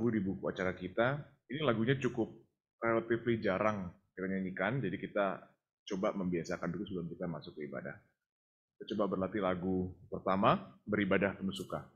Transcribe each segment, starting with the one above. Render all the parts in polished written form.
lagu di buku acara kita. Ini lagunya cukup relatif jarang kita nyanyikan, jadi kita coba membiasakan dulu sebelum kita masuk ke ibadah. Kita coba berlatih lagu pertama, Beribadah Penuh Suka.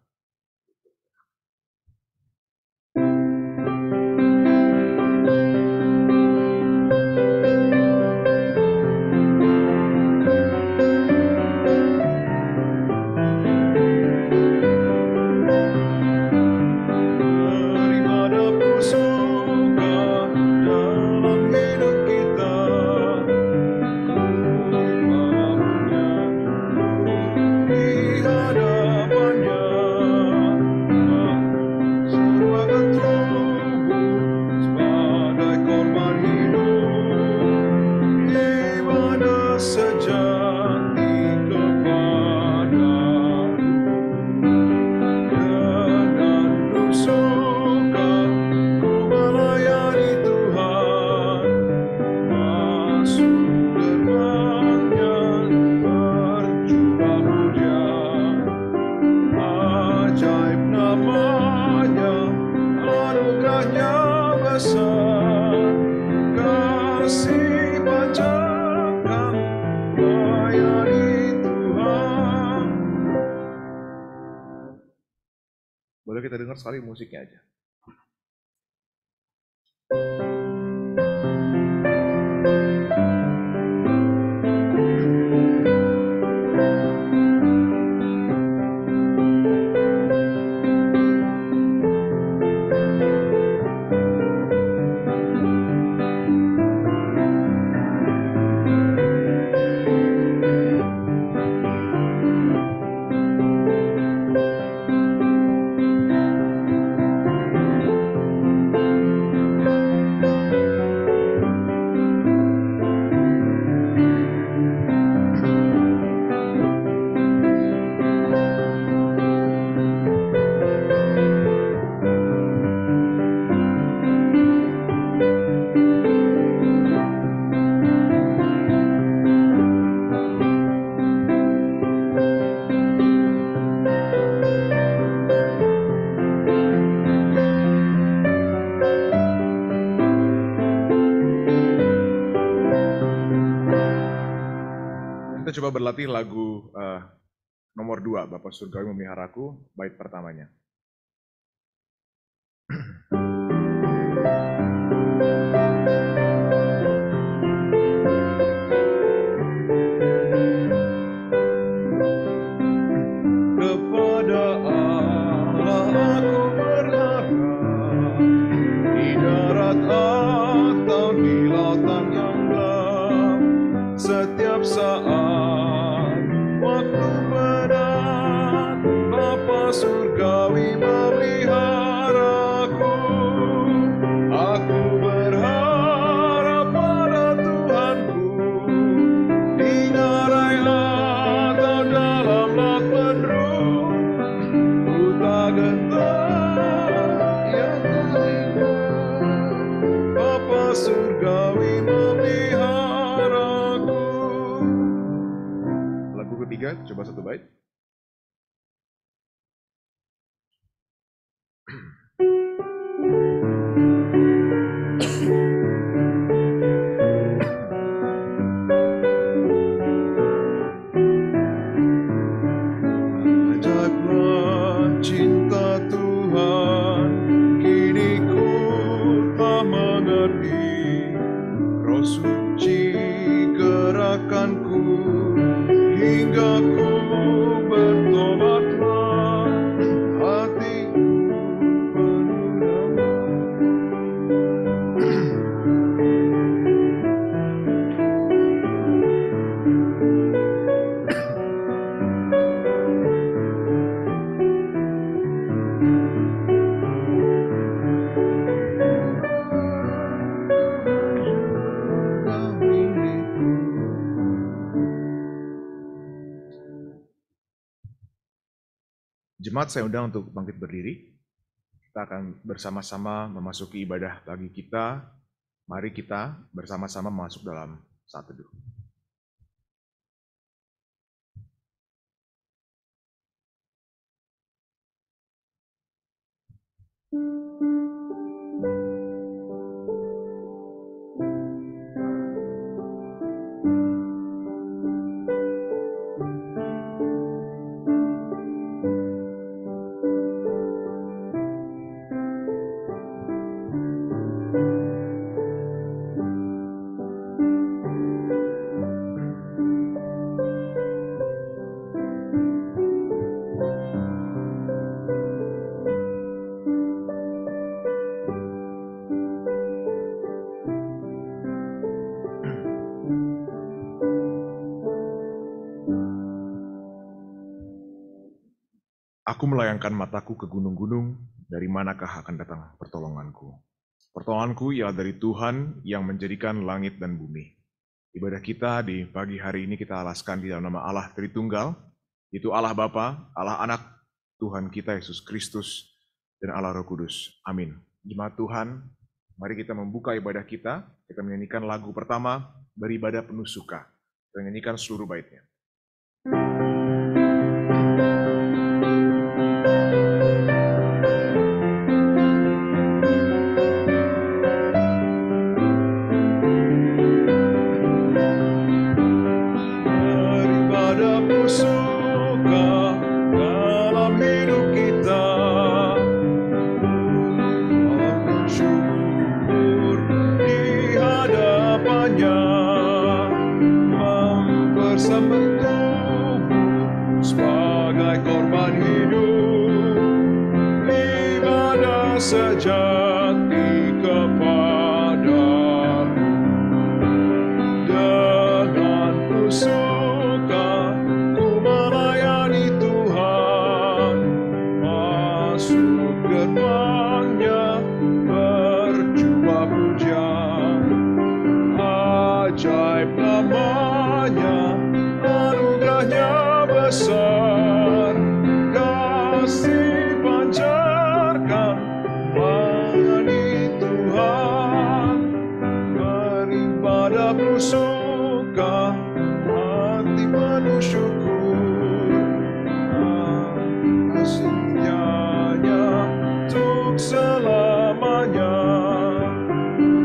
Boleh kita dengar sekali musiknya aja. Kita coba berlatih lagu nomor 2, Bapa Surgawi Memeliharaku, bait pertamanya. Lagu ketiga, coba satu bait. Jemaat saya undang untuk bangkit berdiri. Kita akan bersama-sama memasuki ibadah pagi kita. Mari kita bersama-sama masuk dalam saat teduh. Aku melayangkan mataku ke gunung-gunung, dari manakah akan datang pertolonganku? Pertolonganku ialah dari Tuhan yang menjadikan langit dan bumi. Ibadah kita di pagi hari ini kita alaskan di dalam nama Allah Tritunggal, yaitu Allah Bapa, Allah Anak, Tuhan kita Yesus Kristus, dan Allah Roh Kudus. Amin. Jemaat Tuhan, mari kita membuka ibadah kita menyanyikan lagu pertama, beribadah penuh suka. Kita nyanyikan seluruh baitnya. Sejati kepadamu, dengan penuh suka ku melayani Tuhan, masuk gerbangnya berjubah puja, ajaib namanya, anugerahnya besar, kasih pancarkan melayani Tuhan, beribadah penuh suka, hati penuh syukur, kasih-Nya untuk selamanya,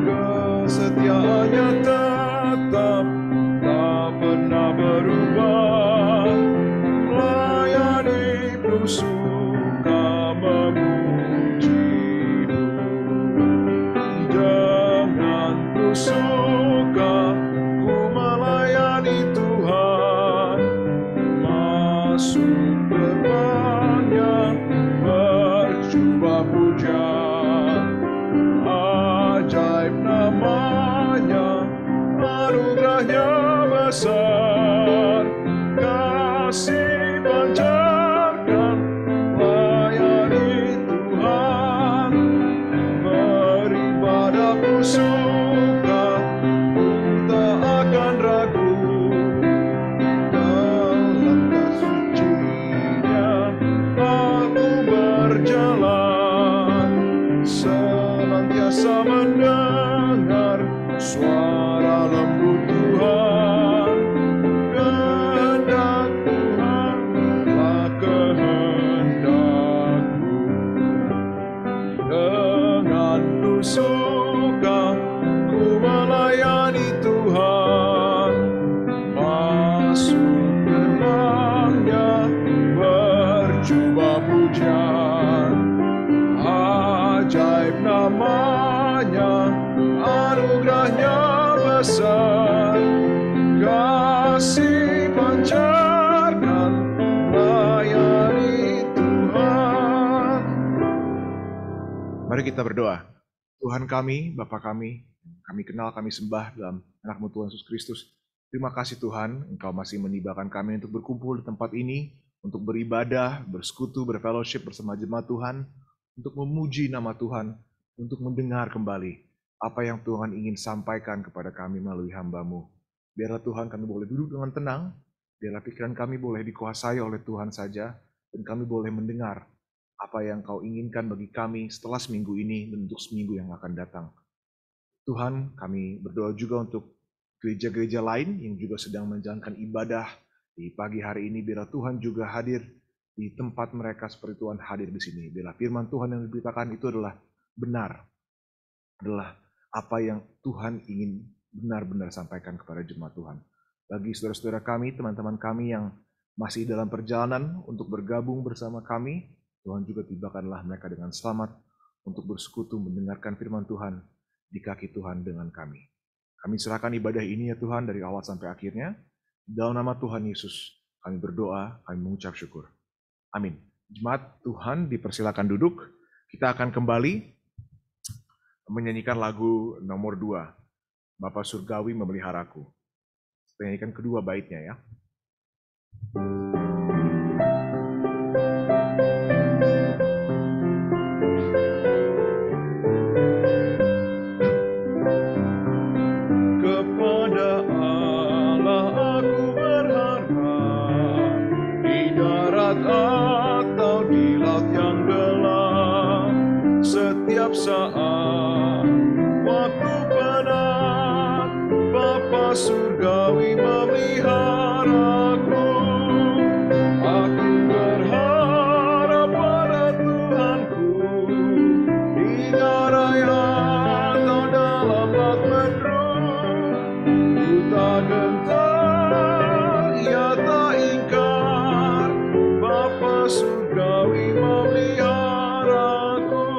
kesetiaannya tetap tak pernah berubah, melayani penuh suka, suka ku melayani Tuhan, masuk gerbangnya berjubah puja, ajaib namanya, anugerahnya besar, kasih pancarkan melayani Tuhan, beribadah khusus mendengar suara lembut Tuhan, kehendak Tuhan lah kehendakku, dengan penuh suka ku melayani Tuhan, masuk gerbangnya berjubah puja, ajaib namanya, anugerahnya besar, kasih pancarkan melayani Tuhan. Mari kita berdoa. Tuhan kami, Bapa kami kenal, kami sembah dalam anak-Mu Tuhan Yesus Kristus. Terima kasih Tuhan, Engkau masih menibakan kami untuk berkumpul di tempat ini, untuk beribadah, bersekutu, berfellowship bersama jemaat Tuhan, untuk memuji nama Tuhan, untuk mendengar kembali apa yang Tuhan ingin sampaikan kepada kami melalui hamba-Mu. Biarlah Tuhan kami boleh duduk dengan tenang, biarlah pikiran kami boleh dikuasai oleh Tuhan saja, dan kami boleh mendengar apa yang Kau inginkan bagi kami setelah seminggu ini dan untuk seminggu yang akan datang. Tuhan, kami berdoa juga untuk gereja-gereja lain yang juga sedang menjalankan ibadah di pagi hari ini. Biarlah Tuhan juga hadir di tempat mereka seperti Tuhan hadir di sini. Biarlah firman Tuhan yang diberitakan itu adalah benar, adalah apa yang Tuhan ingin benar-benar sampaikan kepada jemaat Tuhan. Bagi saudara-saudara kami, teman-teman kami yang masih dalam perjalanan untuk bergabung bersama kami, Tuhan juga tibakanlah mereka dengan selamat untuk bersekutu mendengarkan firman Tuhan di kaki Tuhan dengan kami. Kami serahkan ibadah ini ya Tuhan dari awal sampai akhirnya. Dalam nama Tuhan Yesus kami berdoa, kami mengucap syukur. Amin. Jemaat Tuhan dipersilakan duduk. Kita akan kembali menyanyikan lagu nomor 2. Bapa Surgawi Memeliharaku. Kita nyanyikan kedua baitnya ya. setiap saat. Waktu penat, Bapa surgawi memeliharaku. Aku berharap pada Tuhanku, di ngarai atau dalam laut mendung. Ku tak gentar, ia tak ingkar, Bapa surgawi memeliharaku.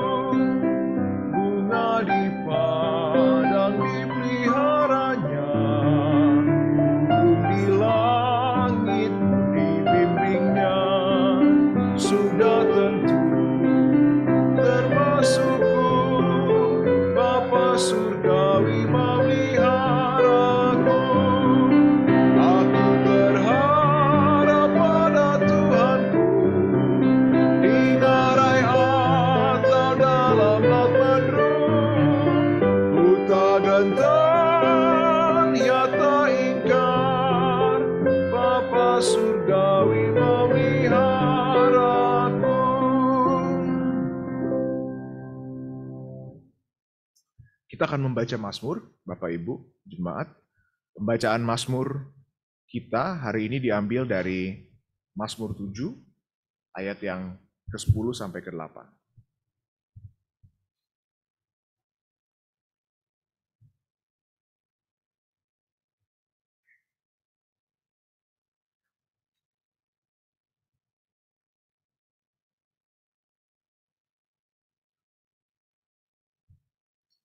Bunga di padang dipeliharanya, burung di langit dibimbingnya. Sudah tentu termasukku, Bapa surgawi memeliharaku. Aku berharap pada Tuhanku, di ngarai atau dalam laut mendung. Ku tak gentar, ia tak ingkar, Bapa surgawi memeliharaku. Kita akan membaca Mazmur, Bapak Ibu, Jemaat. Pembacaan Mazmur kita hari ini diambil dari Mazmur 7, ayat yang ke-10 sampai ke-8.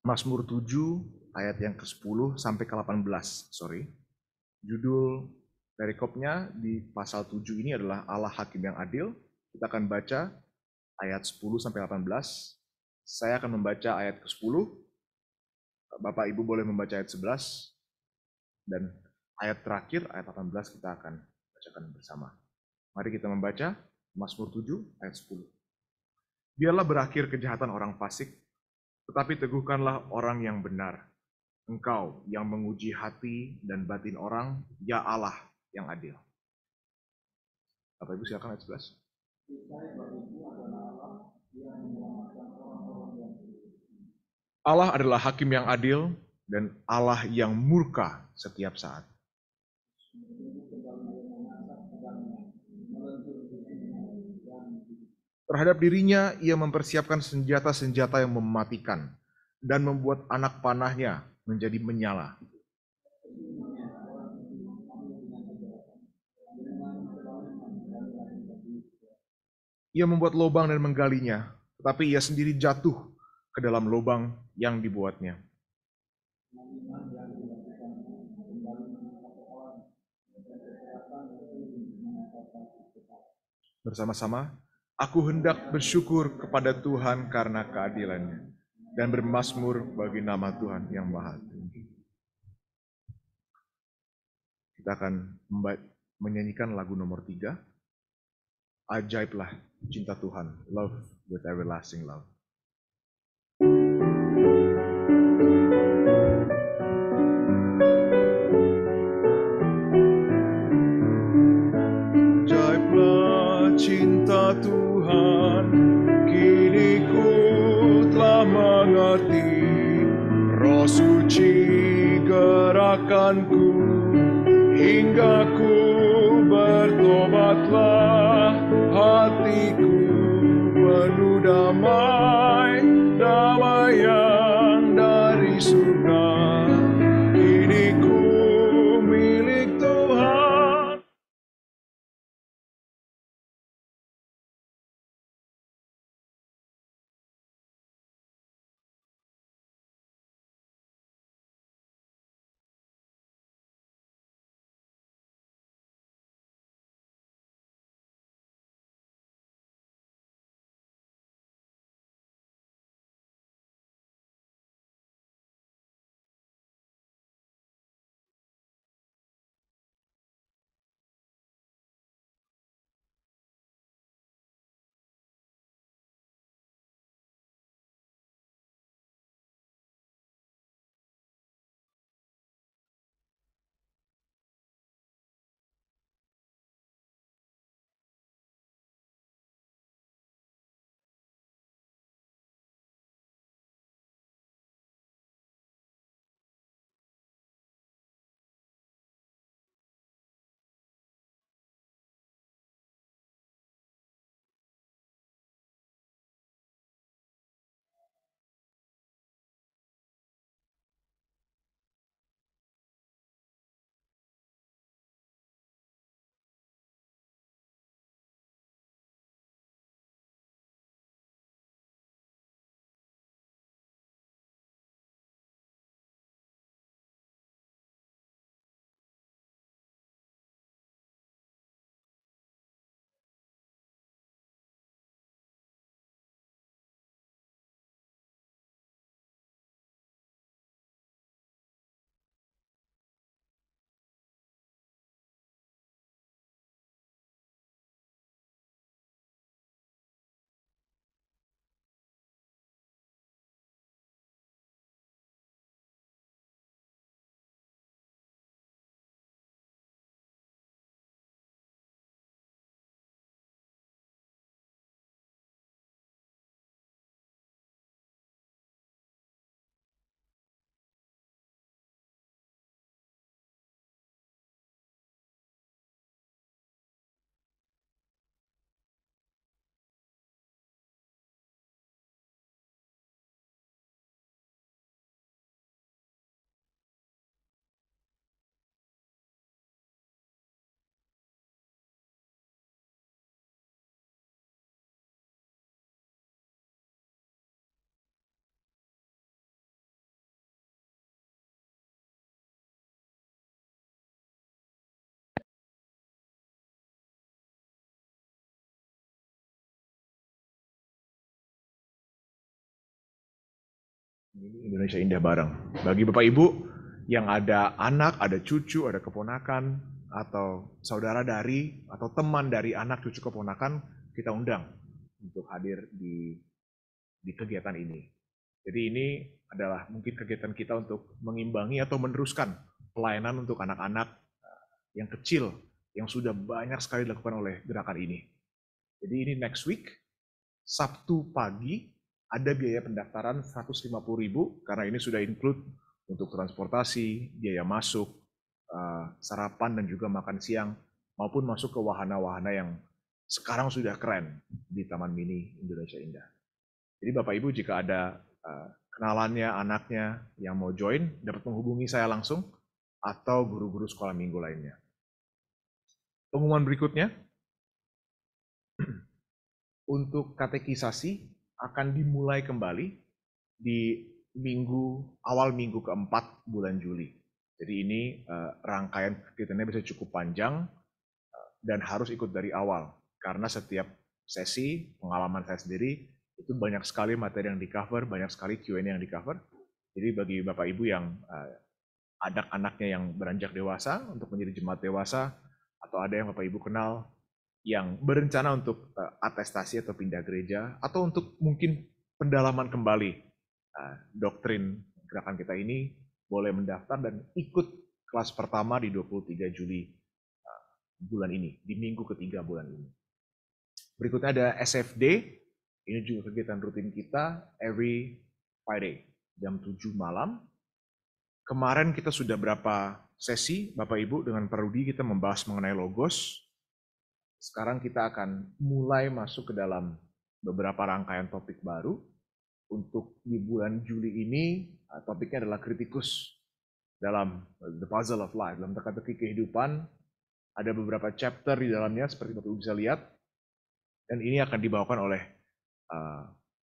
Mazmur 7, ayat yang ke-10 sampai ke-18, sorry. Judul perikopnya di pasal 7 ini adalah Allah Hakim yang Adil. Kita akan baca ayat 10 sampai 18. Saya akan membaca ayat ke-10. Bapak Ibu boleh membaca ayat 11. Dan ayat terakhir, ayat 18 kita akan bacakan bersama. Mari kita membaca Mazmur 7 ayat 10. Biarlah berakhir kejahatan orang fasik, tetapi teguhkanlah orang yang benar. Engkau yang menguji hati dan batin orang, ya Allah yang adil. Bapak Ibu silakan ayat 11. Allah adalah hakim yang adil dan Allah yang murka setiap saat. Terhadap dirinya ia mempersiapkan senjata-senjata yang mematikan dan membuat anak panahnya menjadi menyala. Ia membuat lubang dan menggalinya, tetapi ia sendiri jatuh ke dalam lubang yang dibuatnya. Bersama-sama, aku hendak bersyukur kepada Tuhan karena keadilannya dan bermazmur bagi nama Tuhan yang maha tinggi. Kita akan menyanyikan lagu nomor 3. Ajaiblah cinta Tuhan, love with everlasting love. Ajaiblah cinta Tuhan, kini ku telah mengerti, Roh suci gerakanku, hingga ku bertobatlah, hatiku penuh damai, damai yang dari surga. Kini ku milik Tuhan. Ini Indonesia Indah bareng. Bagi Bapak Ibu yang ada anak, ada cucu, ada keponakan, atau saudara dari, atau teman dari anak, cucu, keponakan, kita undang untuk hadir di kegiatan ini. Jadi ini adalah mungkin kegiatan kita untuk mengimbangi atau meneruskan pelayanan untuk anak-anak yang kecil, yang sudah banyak sekali dilakukan oleh gerakan ini. Jadi ini next week, Sabtu pagi, ada biaya pendaftaran 150.000 karena ini sudah include untuk transportasi, biaya masuk, sarapan dan juga makan siang, maupun masuk ke wahana-wahana yang sekarang sudah keren di Taman Mini Indonesia Indah. Jadi Bapak Ibu jika ada kenalannya, anaknya yang mau join, dapat menghubungi saya langsung atau guru-guru sekolah minggu lainnya. Pengumuman berikutnya, untuk katekisasi akan dimulai kembali di awal minggu keempat bulan Juli. Jadi ini rangkaian kegiatannya bisa cukup panjang dan harus ikut dari awal karena setiap sesi pengalaman saya sendiri itu banyak sekali materi yang di cover, banyak sekali Q&A yang di cover. Jadi bagi Bapak Ibu yang anak-anaknya yang beranjak dewasa untuk menjadi jemaat dewasa atau ada yang Bapak Ibu kenal yang berencana untuk atestasi atau pindah gereja, atau untuk mungkin pendalaman kembali doktrin gerakan kita ini, boleh mendaftar dan ikut kelas pertama di 23 Juli bulan ini, di minggu ketiga bulan ini. Berikutnya ada SFD, ini juga kegiatan rutin kita, every Friday, jam 7 malam. Kemarin kita sudah berapa sesi, Bapak Ibu, dengan Pak Rudi kita membahas mengenai logos. Sekarang kita akan mulai masuk ke dalam beberapa rangkaian topik baru. Untuk di bulan Juli ini, topiknya adalah kritikus dalam The Puzzle of Life, dalam teka-teki kehidupan. Ada beberapa chapter di dalamnya, seperti Bapak Ibu bisa lihat. Dan ini akan dibawakan oleh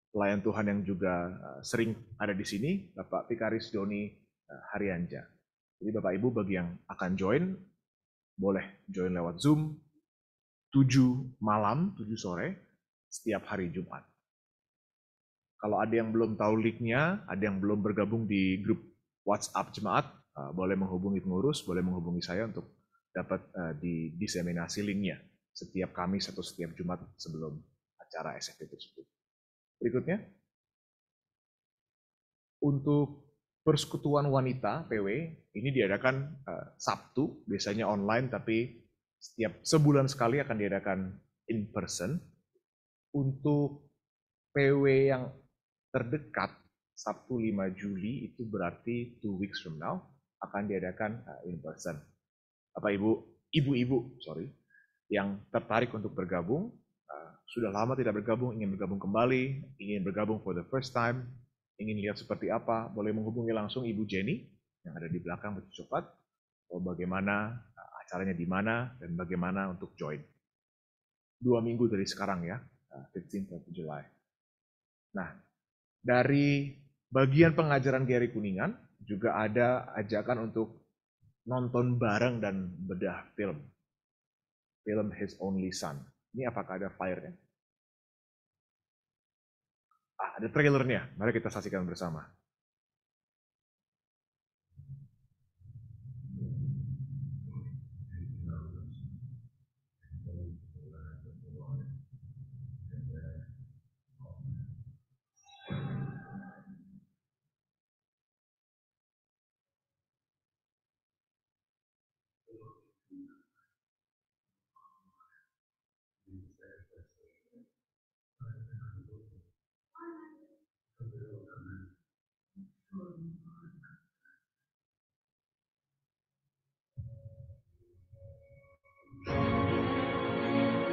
pelayan Tuhan yang juga sering ada di sini, Bapak Vikaris Doni Haryanja. Jadi Bapak Ibu bagi yang akan join, boleh join lewat Zoom, 7 malam, 7 sore, setiap hari Jumat. Kalau ada yang belum tahu link-nya, ada yang belum bergabung di grup WhatsApp Jemaat, boleh menghubungi pengurus, boleh menghubungi saya untuk dapat didiseminasi link-nya setiap Kamis atau setiap Jumat sebelum acara SFP tersebut. Berikutnya, untuk persekutuan wanita PW, ini diadakan Sabtu, biasanya online, tapi setiap sebulan sekali akan diadakan in person. Untuk PW yang terdekat, Sabtu 5 Juli, itu berarti 2 weeks from now, akan diadakan in person. Bapak Ibu, ibu-ibu, yang tertarik untuk bergabung, sudah lama tidak bergabung, ingin bergabung kembali, ingin bergabung for the first time, ingin lihat seperti apa, boleh menghubungi langsung Ibu Jenny, yang ada di belakang baju coklat, bagaimana acaranya di mana, dan bagaimana untuk join. 2 minggu dari sekarang ya, 15th of July. Nah, dari bagian pengajaran Gary Kuningan, juga ada ajakan untuk nonton bareng dan bedah film His Only Son. Ini apakah ada flyer-nya? Ada trailernya, mari kita saksikan bersama.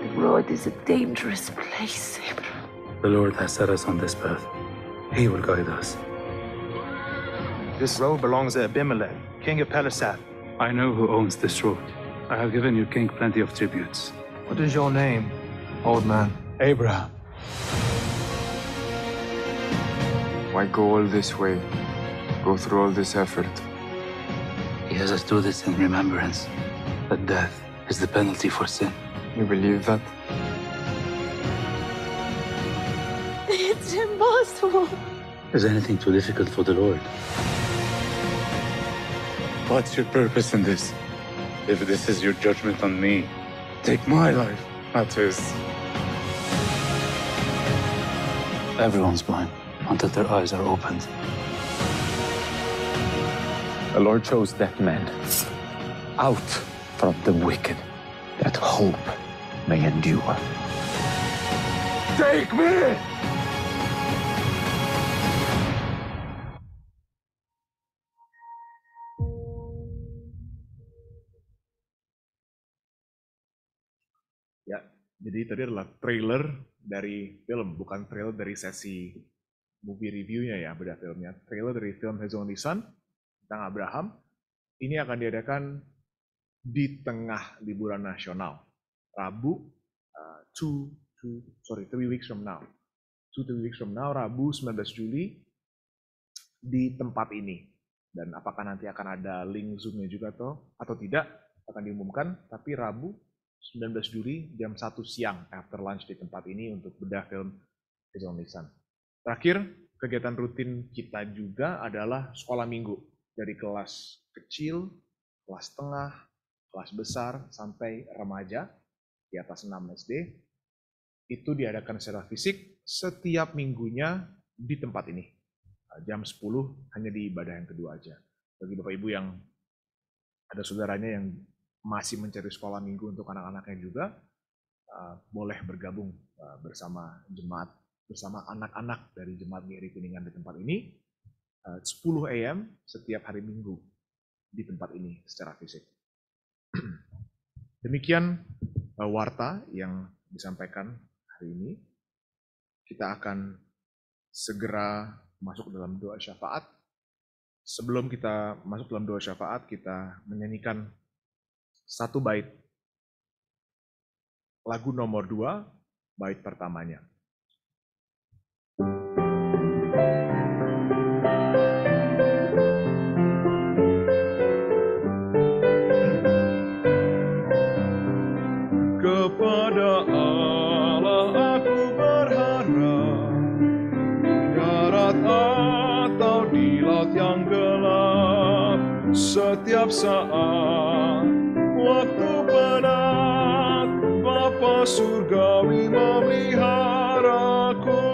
The road is a dangerous place, Abraham. The Lord has set us on this path. He will guide us. This road belongs to Abimelech, king of Pelisath. I know who owns this road. I have given your king plenty of tributes. What is your name, old man? Abraham. Why go all this way? Go through all this effort? He has us do this in remembrance that death is the penalty for sin. You believe that? It's impossible. Is anything too difficult for the Lord? What's your purpose in this? If this is your judgment on me, take my life, not his. Everyone's blind until their eyes are opened. The Lord chose that man out from the wicked, that hope may endure. Take me! Ya, jadi tadi adalah trailer dari film, bukan trailer dari sesi movie reviewnya ya, beda filmnya. Trailer dari film His Only Son tentang Abraham. Ini akan diadakan di tengah liburan nasional. Rabu, 3 weeks from now. 3 weeks from now, Rabu 19 Juli di tempat ini. Dan apakah nanti akan ada link Zoom-nya juga atau tidak, akan diumumkan. Tapi Rabu 19 Juli jam 1 siang after lunch di tempat ini untuk bedah film His Only Son. Terakhir, kegiatan rutin kita juga adalah sekolah minggu. Dari kelas kecil, kelas tengah, kelas besar, sampai remaja di atas 6 SD. Itu diadakan secara fisik setiap minggunya di tempat ini. Jam 10 hanya di ibadah yang kedua aja. Bagi Bapak Ibu yang ada saudaranya yang masih mencari sekolah minggu untuk anak-anaknya juga, boleh bergabung bersama jemaat, bersama anak-anak dari Jemaat GRI Kuningan di tempat ini, 10 AM setiap hari Minggu di tempat ini secara fisik. Demikian warta yang disampaikan hari ini. Kita akan segera masuk dalam doa syafaat. Sebelum kita masuk dalam doa syafaat, kita menyanyikan satu bait. Lagu nomor 2, bait pertamanya. Kepada Allah aku berharap, darat atau di laut yang gelap, setiap saat, waktu penat, Bapa surgawi memeliharaku.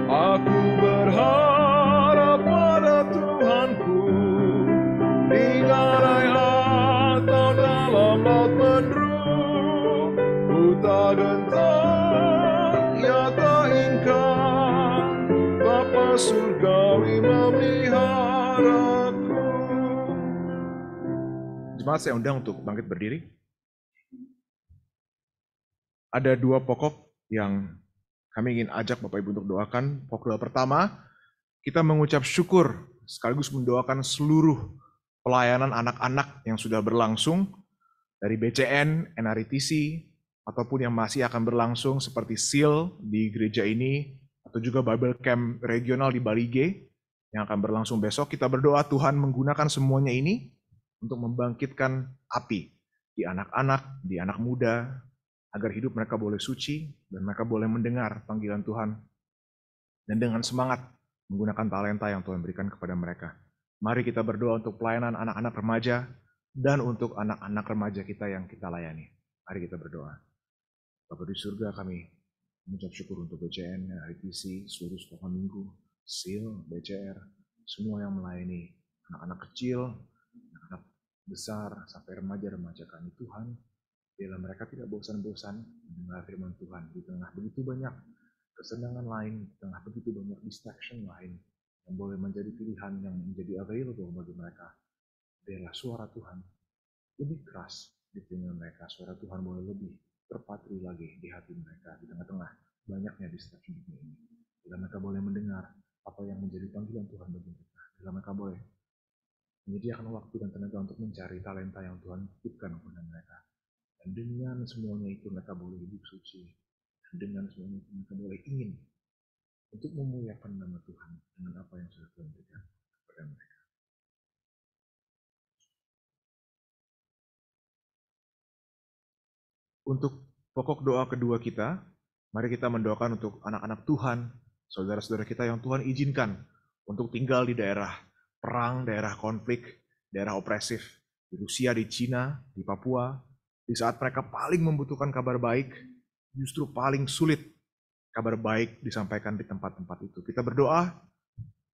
Aku berharap pada Tuhanku, di garai atau dalam laut mendung, ku tak gentar, ya tak ingkar, Bapa surgawi memeliharaku. Jemaat, saya undang untuk bangkit berdiri. Ada 2 pokok yang kami ingin ajak Bapak Ibu untuk doakan. Pokok doa pertama, kita mengucap syukur sekaligus mendoakan seluruh pelayanan anak-anak yang sudah berlangsung dari BCN, NRITC, ataupun yang masih akan berlangsung seperti SEAL di gereja ini, atau juga Bible Camp regional di Bali G yang akan berlangsung besok. Kita berdoa Tuhan menggunakan semuanya ini untuk membangkitkan api di anak-anak, di anak muda, agar hidup mereka boleh suci dan mereka boleh mendengar panggilan Tuhan dan dengan semangat menggunakan talenta yang Tuhan berikan kepada mereka. Mari kita berdoa untuk pelayanan anak-anak remaja dan untuk anak-anak remaja kita yang kita layani. Mari kita berdoa. Bapa di surga, kami mengucap syukur untuk BCN, RTC, seluruh sekolah minggu, SEAL, BCR, semua yang melayani anak-anak kecil, anak-anak besar, sampai remaja-remaja kami. Tuhan, biarlah mereka tidak bosan-bosan mendengar firman Tuhan di tengah begitu banyak kesenangan lain, di tengah begitu banyak distraction lain yang boleh menjadi pilihan yang menjadi available bagi mereka. Biarlah suara Tuhan lebih keras di telinga mereka, suara Tuhan boleh lebih terpatri lagi di hati mereka di tengah-tengah banyaknya distraction dunia ini. Bila mereka boleh mendengar apa yang menjadi panggilan Tuhan bagi mereka, bila mereka boleh menyediakan waktu dan tenaga untuk mencari talenta yang Tuhan titipkan kepada mereka. Dan dengan semuanya itu mereka boleh hidup suci. Dan dengan semuanya itu mereka boleh ingin untuk memuliakan nama Tuhan dengan apa yang sudah Tuhan berikan kepada mereka. Untuk pokok doa kedua kita, mari kita mendoakan untuk anak-anak Tuhan saudara-saudara kita yang Tuhan izinkan untuk tinggal di daerah perang, daerah konflik, daerah opresif, di Rusia, di Cina, di Papua, di saat mereka paling membutuhkan kabar baik, justru paling sulit kabar baik disampaikan di tempat-tempat itu. Kita berdoa,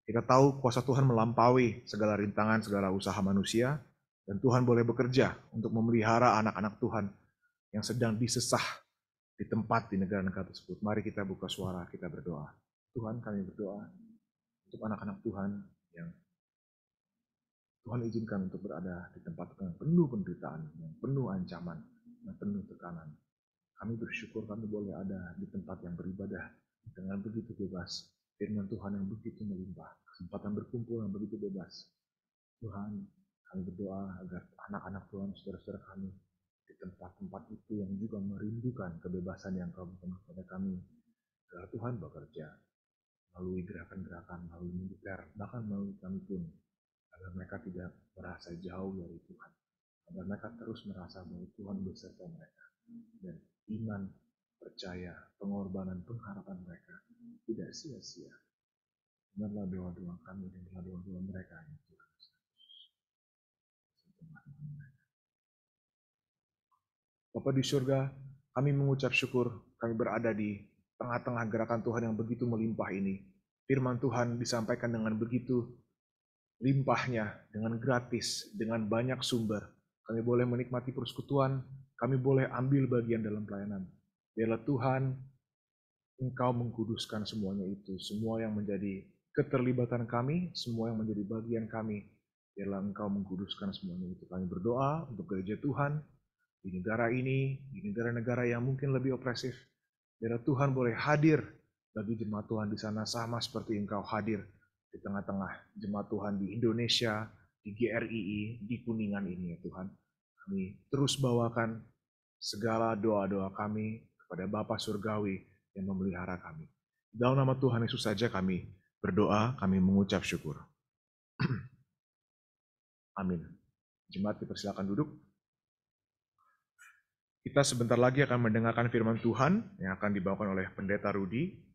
kita tahu kuasa Tuhan melampaui segala rintangan, segala usaha manusia, dan Tuhan boleh bekerja untuk memelihara anak-anak Tuhan yang sedang disesah di tempat di negara-negara tersebut. Mari kita buka suara, kita berdoa. Tuhan, kami berdoa untuk anak-anak Tuhan yang Tuhan izinkan untuk berada di tempat yang penuh penderitaan, yang penuh ancaman, yang penuh tekanan. Kami bersyukur kami boleh ada di tempat yang beribadah dengan begitu bebas. Firman Tuhan yang begitu melimpah, kesempatan berkumpul yang begitu bebas. Tuhan, kami berdoa agar anak-anak Tuhan, saudara-saudara kami, di tempat-tempat itu yang juga merindukan kebebasan yang Kau berikan kepada kami. Agar Tuhan bekerja melalui gerakan-gerakan, melalui militer, bahkan melalui kami pun. Agar mereka tidak merasa jauh dari Tuhan. Agar mereka terus merasa bahwa Tuhan beserta mereka. Dan iman, percaya, pengorbanan, pengharapan mereka tidak sia-sia. Dengarlah doa-doa kami dan doa-doa mereka yang Tuhan. Bapa di surga, kami mengucap syukur kami berada di tengah-tengah gerakan Tuhan yang begitu melimpah ini. Firman Tuhan disampaikan dengan begitu limpahnya, dengan gratis, dengan banyak sumber. Kami boleh menikmati persekutuan, kami boleh ambil bagian dalam pelayanan. Biarlah Tuhan, Engkau mengkuduskan semuanya itu, semua yang menjadi keterlibatan kami, semua yang menjadi bagian kami. Biarlah Engkau mengkuduskan semuanya itu. Kami berdoa untuk gereja Tuhan, di negara ini, di negara-negara yang mungkin lebih opresif. Biarlah Tuhan boleh hadir bagi jemaat Tuhan di sana sama seperti Engkau hadir di tengah-tengah jemaat Tuhan di Indonesia, di GRII, di Kuningan ini ya Tuhan. Kami terus bawakan segala doa-doa kami kepada Bapa Surgawi yang memelihara kami. Dalam nama Tuhan Yesus saja kami berdoa, kami mengucap syukur. Amin. Jemaat dipersilakan duduk. Kita sebentar lagi akan mendengarkan firman Tuhan yang akan dibawakan oleh Pendeta Rudi.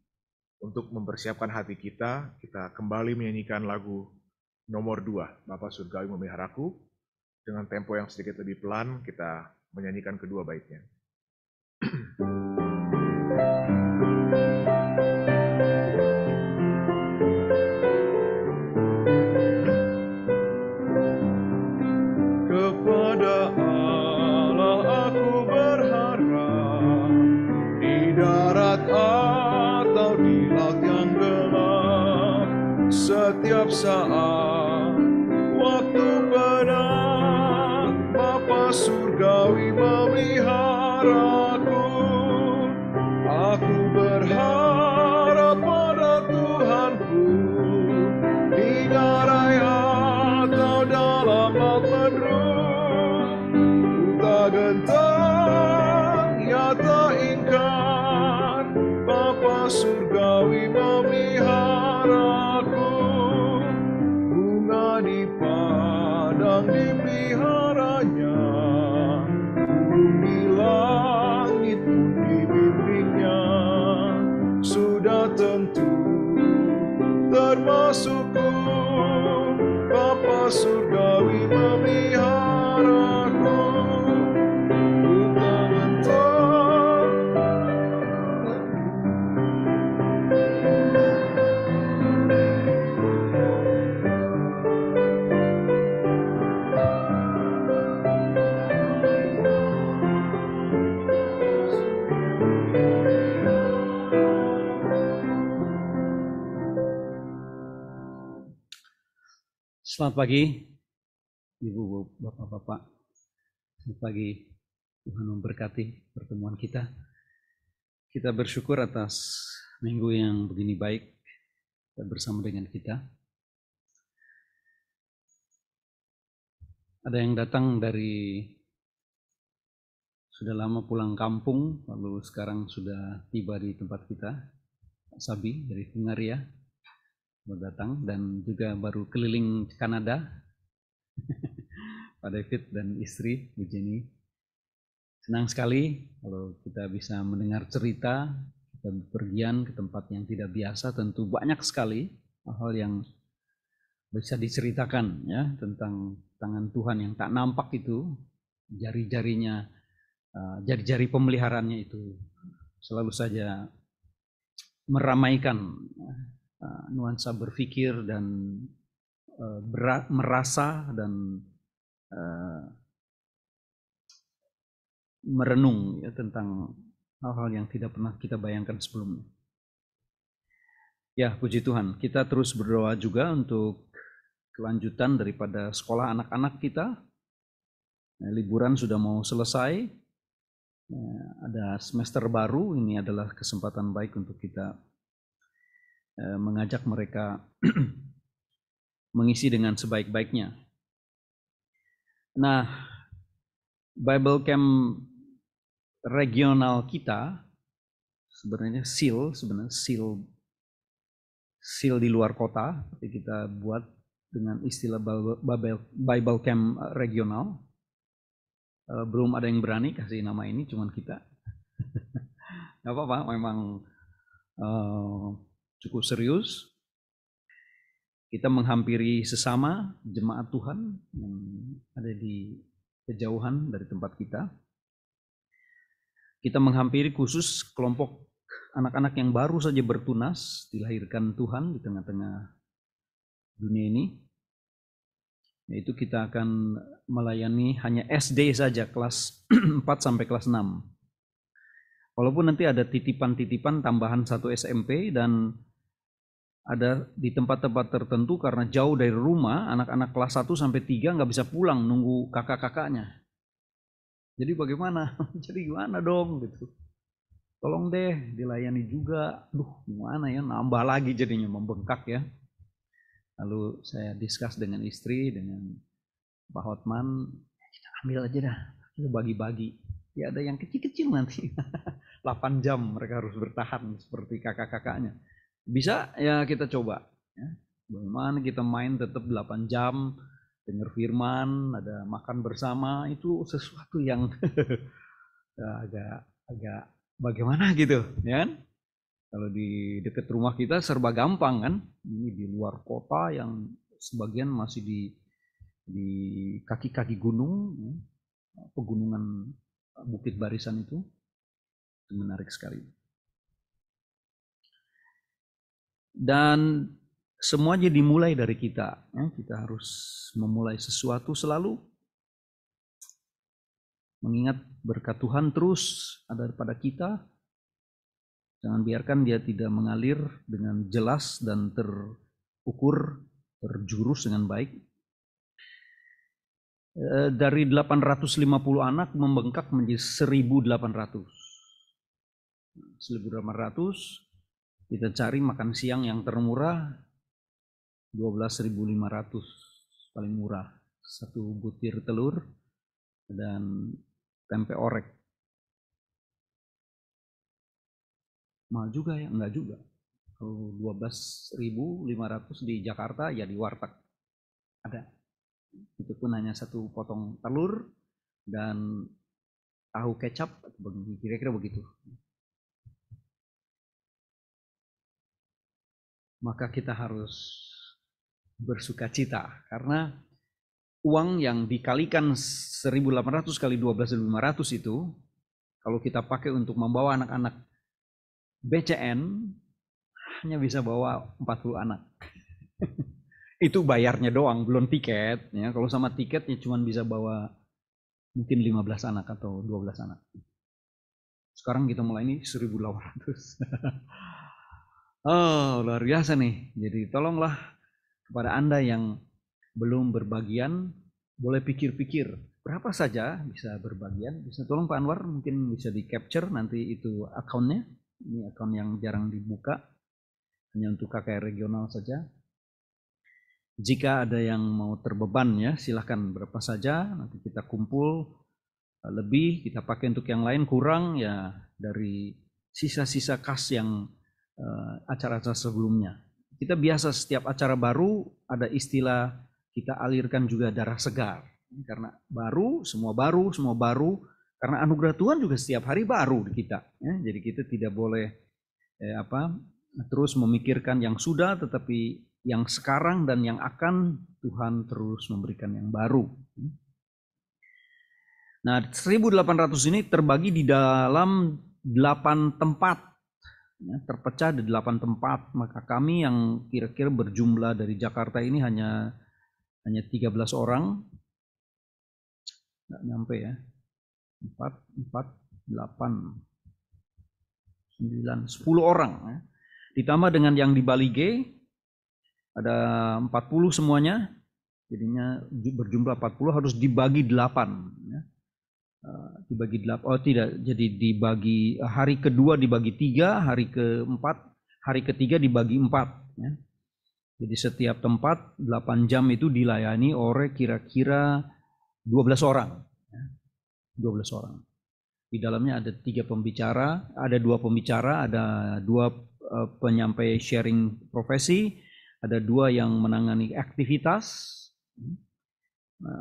Untuk mempersiapkan hati kita, kita kembali menyanyikan lagu nomor 2, Bapa Surgawi Memeliharaku. Dengan tempo yang sedikit lebih pelan, kita menyanyikan kedua baitnya. Kepada Allah aku berharap, di darat atau di laut yang gelap, setiap saat, waktu pedang, Bapa Surgawi memeliharaku. Aku berharap pada Tuhanku, di garai atau dalam laut penuh. Ku tak gentar, ya tak ingkar, Bapa Surgawi memeliharaku. Bunga di padang dipeliharanya, burung di langit pun dibimbingnya. Sudah tentu termasukku, Bapa Surgawi memeliharaku. Ku tak gentar. Selamat pagi, Ibu, Bapak-Bapak. Selamat pagi, Tuhan memberkati pertemuan kita. Kita bersyukur atas minggu yang begini baik bersama dengan kita. Ada yang datang dari sudah lama pulang kampung, lalu sekarang sudah tiba di tempat kita, Pak Sabi dari Hungaria. Datang dan juga baru keliling Kanada, Pak David dan istri Bu Jenny. Senang sekali kalau kita bisa mendengar cerita kita bepergian ke tempat yang tidak biasa, tentu banyak sekali hal yang bisa diceritakan ya tentang tangan Tuhan yang tak nampak itu, jari-jarinya, jari-jari pemeliharaannya itu selalu saja meramaikan nuansa berpikir dan merasa dan merenung ya tentang hal-hal yang tidak pernah kita bayangkan sebelumnya. Ya, puji Tuhan. Kita terus berdoa juga untuk kelanjutan daripada sekolah anak-anak kita. Liburan sudah mau selesai. Ada semester baru. Ini adalah kesempatan baik untuk kita mengajak mereka mengisi dengan sebaik-baiknya. Nah, Bible Camp regional kita sebenarnya seal di luar kota, tapi kita buat dengan istilah Bible Camp regional. Belum ada yang berani kasih nama ini, cuman kita. Gak apa-apa, memang cukup serius. Kita menghampiri sesama jemaat Tuhan yang ada di kejauhan dari tempat kita. Kita menghampiri khusus kelompok anak-anak yang baru saja bertunas, dilahirkan Tuhan di tengah-tengah dunia ini. Yaitu kita akan melayani hanya SD saja, kelas 4 sampai kelas 6. Walaupun nanti ada titipan-titipan tambahan 1 SMP dan ada di tempat-tempat tertentu karena jauh dari rumah, anak-anak kelas 1 sampai 3 nggak bisa pulang nunggu kakak-kakaknya. Jadi bagaimana? Jadi gimana dong gitu. Tolong deh dilayani juga. Gimana ya, nambah lagi jadinya, membengkak ya. Lalu saya discuss dengan istri, dengan Pak Hotman, kita ambil aja dah, kita bagi-bagi. Ya ada yang kecil-kecil nanti. 8 jam mereka harus bertahan seperti kakak-kakaknya. Bisa ya, kita coba ya. Bagaimana kita main tetap 8 jam, dengar firman, ada makan bersama, itu sesuatu yang agak bagaimana gitu, ya kan? Kalau di dekat rumah kita serba gampang kan, ini di luar kota yang sebagian masih di kaki-kaki gunung, ya. Pegunungan Bukit Barisan itu menarik sekali. Dan semuanya dimulai dari kita. Ya. Kita harus memulai sesuatu selalu. Mengingat berkat Tuhan terus ada pada kita. Jangan biarkan dia tidak mengalir dengan jelas dan terukur, terjurus dengan baik. Dari 850 anak membengkak menjadi 1.800. 1.800. Kita cari makan siang yang termurah 12.500 paling murah, 1 butir telur dan tempe orek. Mahal juga ya? Enggak juga. Kalau 12.500 di Jakarta ya di warteg ada. Itu pun hanya 1 potong telur dan tahu kecap, kira-kira begitu. Maka kita harus bersuka cita karena uang yang dikalikan 1.800 kali 12.500 itu kalau kita pakai untuk membawa anak-anak BCN hanya bisa bawa 40 anak. Itu bayarnya doang, belum tiket ya. Kalau sama tiketnya cuma bisa bawa mungkin 15 anak atau 12 anak. Sekarang kita mulai ini 1.800. Oh, luar biasa nih. Jadi tolonglah kepada Anda yang belum berbagian, boleh pikir-pikir berapa saja bisa berbagian. Bisa tolong Pak Anwar, mungkin bisa di capture nanti itu akunnya. Ini akun yang jarang dibuka, hanya untuk KKR regional saja. Jika ada yang mau terbeban ya, silahkan berapa saja. Nanti kita kumpul lebih, kita pakai untuk yang lain, kurang ya dari sisa-sisa kas yang acara-acara sebelumnya. Kita biasa setiap acara baru ada istilah kita alirkan juga darah segar. Karena baru, semua baru. Karena anugerah Tuhan juga setiap hari baru di kita. Ya. Jadi kita tidak boleh terus memikirkan yang sudah, tetapi yang sekarang dan yang akan Tuhan terus memberikan yang baru. Nah, 1.800 ini terbagi di dalam 8 tempat, terpecah di 8 tempat. Maka kami yang kira-kira berjumlah dari Jakarta ini hanya 13 orang, nggak nyampe ya, 8, 9, 10 orang. Ditambah dengan yang di Bali G, ada 40 semuanya, jadinya berjumlah 40 harus dibagi 8. Dibagi 8, oh tidak, jadi dibagi hari kedua dibagi 3, hari keempat, hari ketiga dibagi 4. Jadi setiap tempat 8 jam itu dilayani oleh kira-kira 12 orang. 12 orang. Di dalamnya ada 3 pembicara, ada 2 pembicara, ada 2 penyampai sharing profesi, ada 2 yang menangani aktivitas.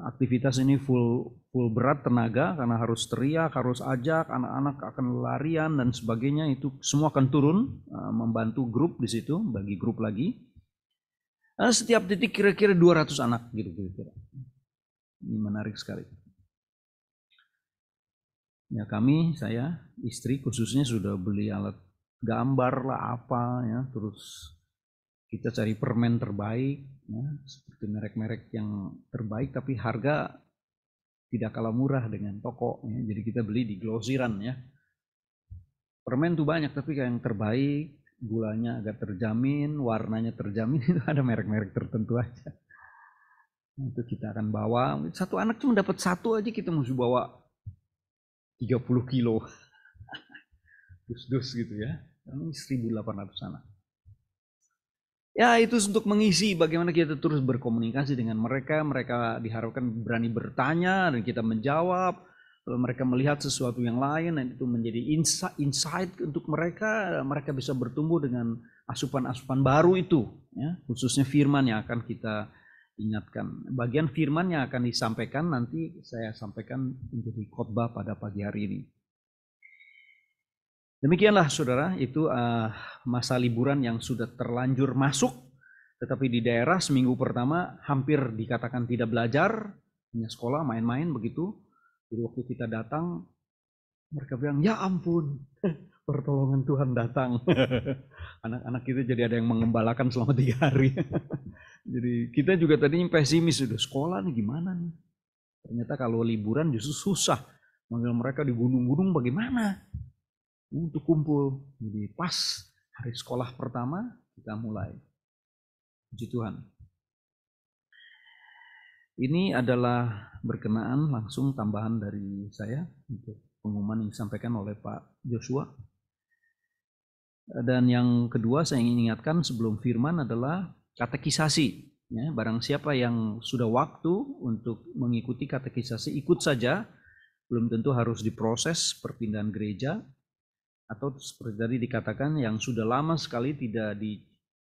Aktivitas ini full berat tenaga karena harus teriak, harus ajak, anak-anak akan larian dan sebagainya, itu semua akan turun membantu grup di situ, bagi grup lagi. Setiap titik kira-kira 200 anak gitu kira-kira. Ini menarik sekali. Ya saya, istri khususnya sudah beli alat gambar lah apa ya, terus kita cari permen terbaik ya, seperti merek-merek yang terbaik tapi harga tidak kalah murah dengan toko ya. Jadi kita beli di grosiran ya. Permen tuh banyak tapi yang terbaik, gulanya agak terjamin, warnanya terjamin, itu ada merek-merek tertentu aja. Itu kita akan bawa. Satu anak cuma dapat 1 aja, kita mesti bawa 30 kilo. Dus-dus gitu ya. Ini 1.800 anak. Ya itu untuk mengisi bagaimana kita terus berkomunikasi dengan mereka. Mereka diharapkan berani bertanya dan kita menjawab. Lalu mereka melihat sesuatu yang lain dan itu menjadi insight untuk mereka. Mereka bisa bertumbuh dengan asupan-asupan baru itu. Ya, khususnya firman yang akan kita ingatkan. Bagian firman yang akan disampaikan nanti saya sampaikan menjadi khotbah pada pagi hari ini. Demikianlah saudara, itu masa liburan yang sudah terlanjur masuk, tetapi di daerah seminggu pertama hampir dikatakan tidak belajar, hanya sekolah, main-main begitu. Jadi waktu kita datang, mereka bilang, ya ampun, pertolongan Tuhan datang. Anak-anak kita jadi ada yang mengembalakan selama 3 hari. Jadi kita juga tadinya pesimis, sudah sekolah nih gimana nih. Ternyata kalau liburan justru susah, manggil mereka di gunung-gunung bagaimana untuk kumpul. Jadi pas hari sekolah pertama kita mulai. Puji Tuhan. Ini adalah berkenaan langsung tambahan dari saya untuk pengumuman yang disampaikan oleh Pak Joshua. Dan yang kedua saya ingin ingatkan sebelum firman adalah katekisasi. Ya, barang siapa yang sudah waktu untuk mengikuti katekisasi, ikut saja. Belum tentu harus diproses perpindahan gereja. Atau seperti tadi dikatakan yang sudah lama sekali tidak di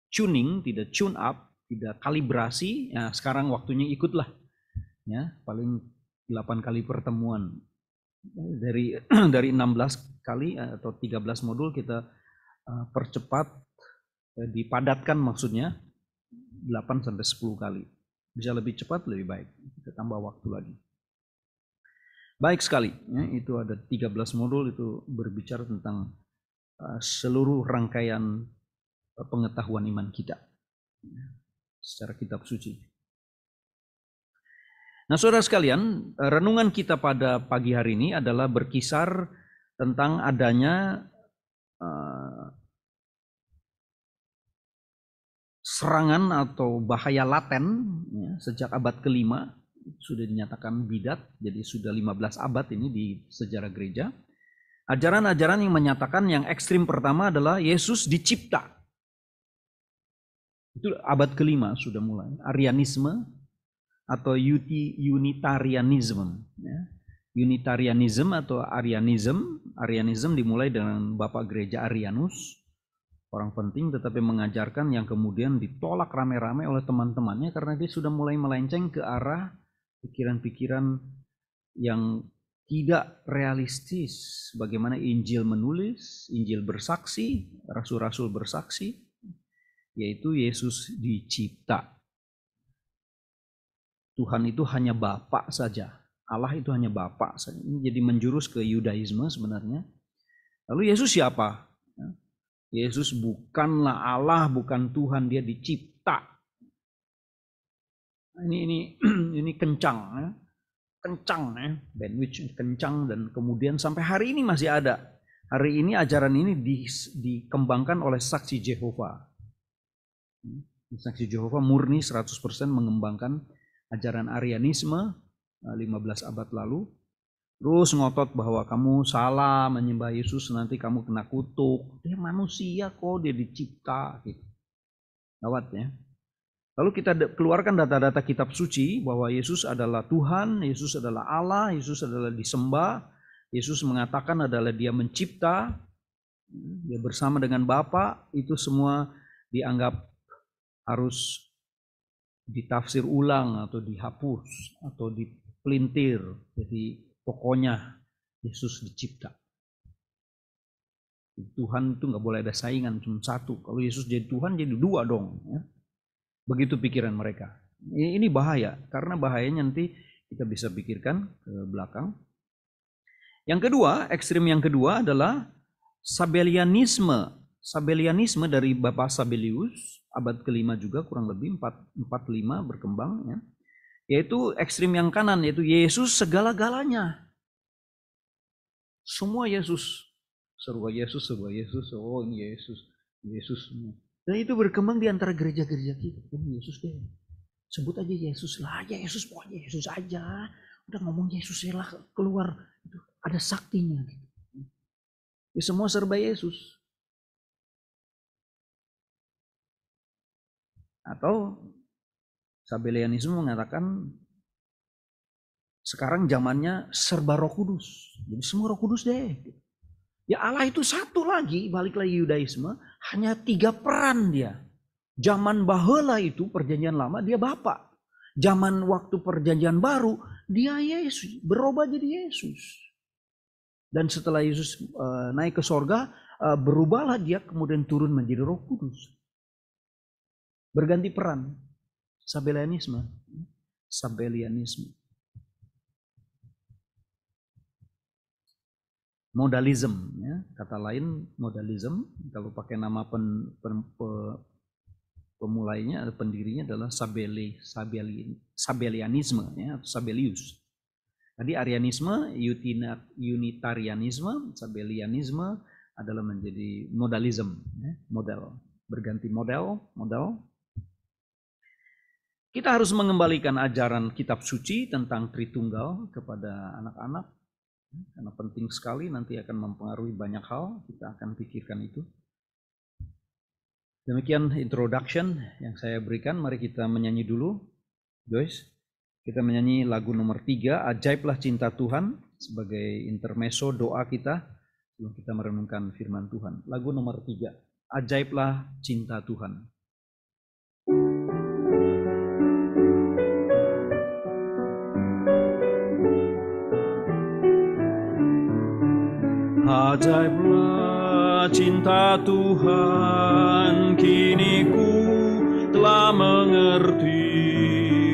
tuning, tidak tune up, tidak kalibrasi, ya sekarang waktunya ikutlah. Ya, paling 8 kali pertemuan. Dari 16 kali atau 13 modul kita percepat, dipadatkan maksudnya 8 sampai 10 kali. Bisa lebih cepat lebih baik. Kita tambah waktu lagi. Baik sekali, ya, itu ada 13 modul itu berbicara tentang seluruh rangkaian pengetahuan iman kita ya, secara kitab suci. Nah saudara sekalian, renungan kita pada pagi hari ini adalah berkisar tentang adanya serangan atau bahaya laten ya, sejak abad ke-5. Sudah dinyatakan bidat, jadi sudah 15 abad ini di sejarah gereja. Ajaran-ajaran yang menyatakan yang ekstrim pertama adalah Yesus dicipta. Itu abad ke-5 sudah mulai. Arianisme atau Unitarianism. Ya. Unitarianism atau Arianism dimulai dengan Bapak Gereja Arianus. Orang penting tetapi mengajarkan yang kemudian ditolak rame-rame oleh teman-temannya karena dia sudah mulai melenceng ke arah pikiran-pikiran yang tidak realistis bagaimana Injil menulis, Injil bersaksi, rasul-rasul bersaksi, yaitu Yesus dicipta. Tuhan itu hanya Bapa saja, Allah itu hanya Bapa saja. Ini jadi menjurus ke Yudaisme sebenarnya. Lalu Yesus siapa? Yesus bukanlah Allah, bukan Tuhan, dia dicipta. Ini kencang ya. Kencang ya, bandwidth kencang, dan kemudian sampai hari ini masih ada. Hari ini ajaran ini dikembangkan oleh Saksi Jehovah. Saksi Jehovah murni 100% mengembangkan ajaran Arianisme 15 abad lalu. Terus ngotot bahwa kamu salah menyembah Yesus, nanti kamu kena kutuk. Dia manusia kok, dia dicipta gitu. Gawat ya. Lalu kita keluarkan data-data kitab suci bahwa Yesus adalah Tuhan, Yesus adalah Allah, Yesus adalah disembah. Yesus mengatakan adalah dia mencipta, dia bersama dengan Bapa. Itu semua dianggap harus ditafsir ulang atau dihapus atau dipelintir. Jadi pokoknya Yesus dicipta. Tuhan itu nggak boleh ada saingan, cuma satu. Kalau Yesus jadi Tuhan, jadi dua dong. Ya. Begitu pikiran mereka. Ini bahaya, karena bahayanya nanti kita bisa pikirkan ke belakang. Yang kedua, ekstrim yang kedua adalah Sabellianisme. Sabellianisme dari Bapak Sabellius, abad ke-5 juga kurang lebih 445 berkembang. Ya. Yaitu ekstrim yang kanan, yaitu Yesus segala-galanya. Semua Yesus. Serba Yesus, oh ini Yesus, Yesus. Dan itu berkembang di antara gereja-gereja kita. Yesus deh. Sebut aja Yesus lah. Ya Yesus, pokoknya Yesus aja. Udah ngomong Yesus lah keluar. Itu ada saktinya. Ya, semua serba Yesus. Atau Sabellianisme mengatakan sekarang zamannya serba Roh Kudus. Jadi semua Roh Kudus deh. Ya Allah itu satu lagi, balik lagi Yudaisme, hanya 3 peran dia. Zaman baheula itu perjanjian lama dia Bapa. Zaman waktu perjanjian baru dia Yesus, berubah jadi Yesus. Dan setelah Yesus naik ke sorga, berubahlah dia kemudian turun menjadi Roh Kudus. Berganti peran. Sabellianisme. Modalism, ya. Kata lain modalism, kalau pakai nama pemulainya, pendirinya adalah Sabellianisme, ya, atau Sabellius. Tadi Arianisme, Unitarianisme, Sabellianisme adalah menjadi modalism, ya, model, berganti model. Kita harus mengembalikan ajaran kitab suci tentang Tritunggal kepada anak-anak. Karena penting sekali, nanti akan mempengaruhi banyak hal, kita akan pikirkan itu. Demikian introduction yang saya berikan. Mari kita menyanyi dulu, Joyce. Kita menyanyi lagu nomor 3, Ajaiblah Cinta Tuhan, sebagai intermezzo doa kita sebelum kita merenungkan firman Tuhan. Lagu nomor 3, Ajaiblah Cinta Tuhan. Ajaiblah cinta Tuhan, kini ku telah mengerti,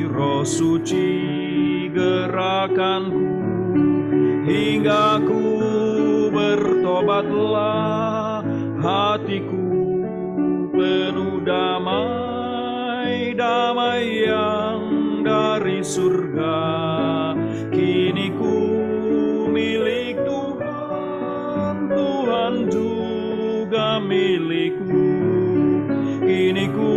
Roh Suci gerakanku, hingga ku bertobatlah, hatiku penuh damai, damai yang dari surga, kini ku milik Tuhan juga milikku, kini ku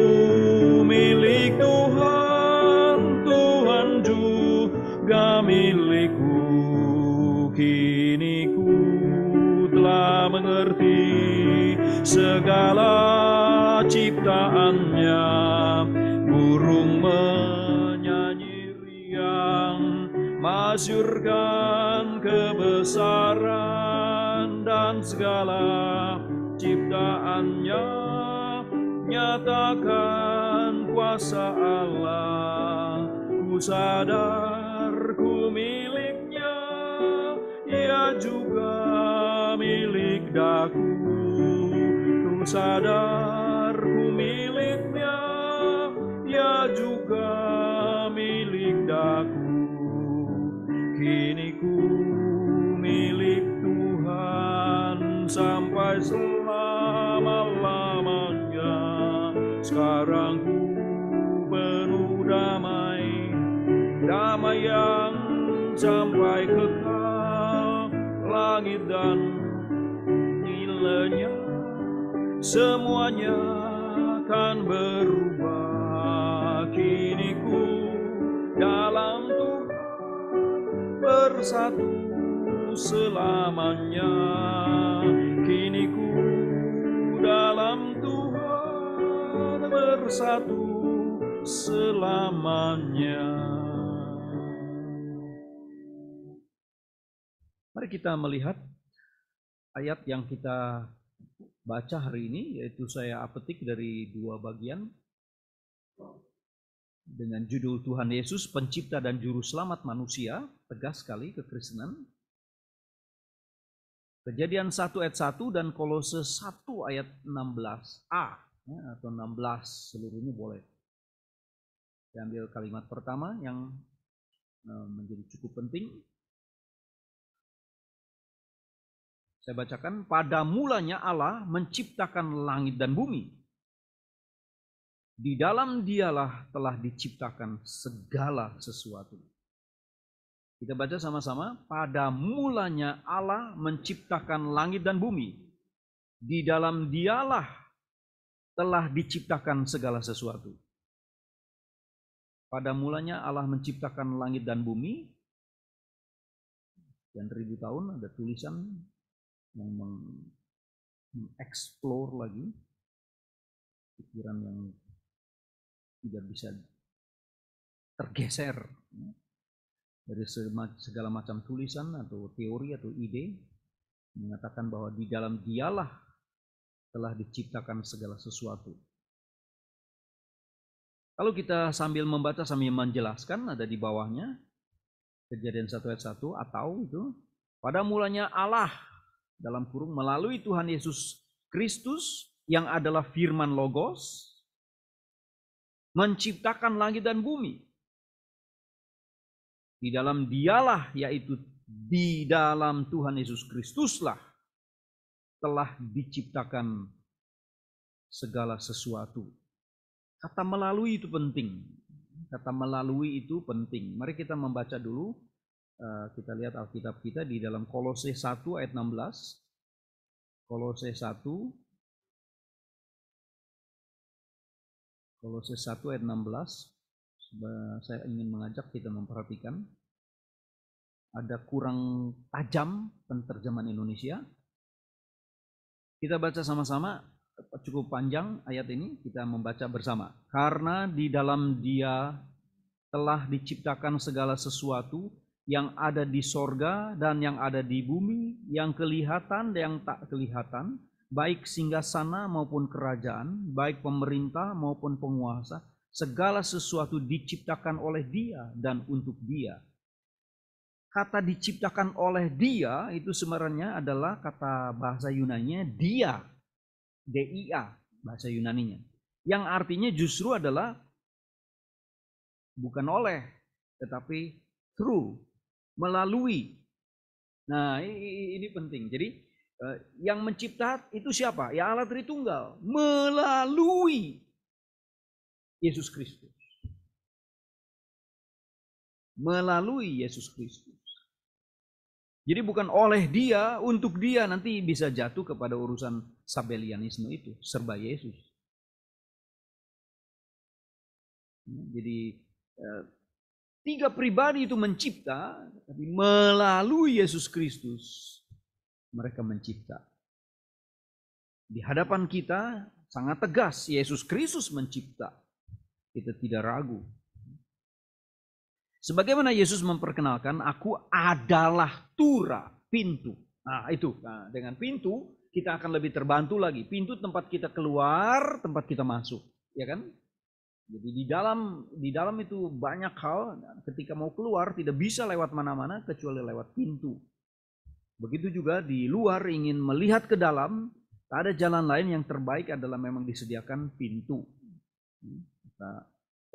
milik Tuhan, Tuhan juga milikku, kini ku telah mengerti segala ciptaannya, burung menyanyi riang, masyurkan kebesaran dan segala ciptaannya, nyatakan kuasa Allah. Ku sadar ku miliknya, juga milik daku. Ku sadar ku miliknya, ia juga milik daku. Kini ku milik Tuhan sampai selama-lamanya. Sekarang ku penuh damai, damai yang sampai kekal. Langit dan nilainya semuanya akan berubah. Kini ku dalam Tuhan bersatu selamanya. Kini ku dalam Tuhan bersatu selamanya. Mari kita melihat ayat yang kita baca hari ini, yaitu saya petik dari dua bagian dengan judul Tuhan Yesus Pencipta dan Juru Selamat Manusia. Tegas sekali kekristenan. Kejadian 1 ayat 1 dan Kolose 1 ayat 16a ya, atau 16 seluruhnya boleh. Saya ambil kalimat pertama yang menjadi cukup penting. Saya bacakan, pada mulanya Allah menciptakan langit dan bumi. Di dalam Dialah telah diciptakan segala sesuatu. Kita baca sama-sama, pada mulanya Allah menciptakan langit dan bumi. Di dalam Dialah telah diciptakan segala sesuatu. Pada mulanya Allah menciptakan langit dan bumi. Sekian ribu tahun ada tulisan yang mengeksplor lagi pikiran yang tidak bisa tergeser dari segala macam tulisan atau teori atau ide, mengatakan bahwa di dalam Dialah telah diciptakan segala sesuatu. Kalau kita sambil membaca sambil menjelaskan, ada di bawahnya Kejadian 1 ayat 1, atau itu pada mulanya Allah dalam kurung melalui Tuhan Yesus Kristus yang adalah firman Logos menciptakan langit dan bumi. Di dalam Dialah, yaitu di dalam Tuhan Yesus Kristuslah telah diciptakan segala sesuatu. Kata melalui itu penting. Kata melalui itu penting. Mari kita membaca dulu. Kita lihat Alkitab kita di dalam Kolose 1 ayat 16. Kolose 1 ayat 16. Saya ingin mengajak kita memperhatikan. Ada kurang tajam penerjemahan Indonesia. Kita baca sama-sama, cukup panjang ayat ini, kita membaca bersama. Karena di dalam Dia telah diciptakan segala sesuatu yang ada di sorga dan yang ada di bumi, yang kelihatan dan yang tak kelihatan, baik singgasana maupun kerajaan, baik pemerintah maupun penguasa, segala sesuatu diciptakan oleh Dia dan untuk Dia. Kata diciptakan oleh Dia itu sebenarnya adalah kata bahasa Yunaninya dia, D-I-A, bahasa Yunaninya. Yang artinya justru adalah bukan oleh, tetapi through, melalui. Nah, ini penting. Jadi yang mencipta itu siapa? Ya Allah Tritunggal melalui Yesus Kristus. Melalui Yesus Kristus. Jadi bukan oleh Dia, untuk Dia, nanti bisa jatuh kepada urusan Sabelianisme itu, serba Yesus. Jadi tiga pribadi itu mencipta, tapi melalui Yesus Kristus mereka mencipta. Di hadapan kita sangat tegas, Yesus Kristus mencipta. Kita tidak ragu. Sebagaimana Yesus memperkenalkan, aku adalah tura, pintu. Nah itu, dengan pintu kita akan lebih terbantu lagi. Pintu tempat kita keluar, tempat kita masuk, ya kan? Jadi di dalam itu banyak hal. Ketika mau keluar tidak bisa lewat mana-mana kecuali lewat pintu. Begitu juga di luar ingin melihat ke dalam, tak ada jalan lain, yang terbaik adalah memang disediakan pintu.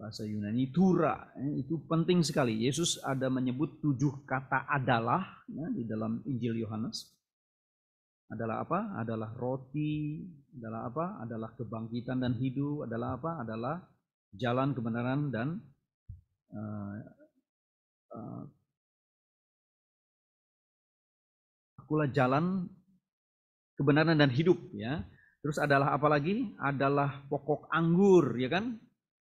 Bahasa Yunani tura, itu penting sekali. Yesus ada menyebut 7 kata adalah di dalam Injil Yohanes. Adalah apa? Adalah roti, adalah apa? Adalah kebangkitan dan hidup, adalah apa? Adalah jalan, kebenaran, dan akulah jalan, kebenaran, dan hidup, ya. Terus adalah apa lagi? Adalah pokok anggur, ya kan?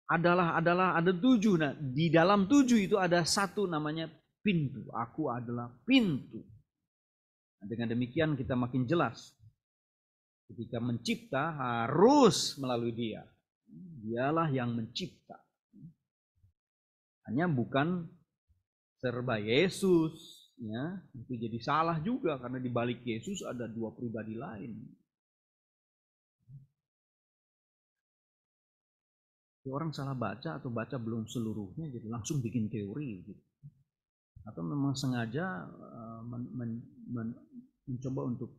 Ada 7. Nah, di dalam 7 itu ada 1 namanya pintu. Aku adalah pintu. Nah, dengan demikian kita makin jelas. Ketika mencipta harus melalui Dia. Dialah yang mencipta. Hanya bukan serba Yesus, ya. Itu jadi salah juga, karena di balik Yesus ada 2 pribadi lain. Orang salah baca atau baca belum seluruhnya, jadi langsung bikin teori gitu. Atau memang sengaja mencoba untuk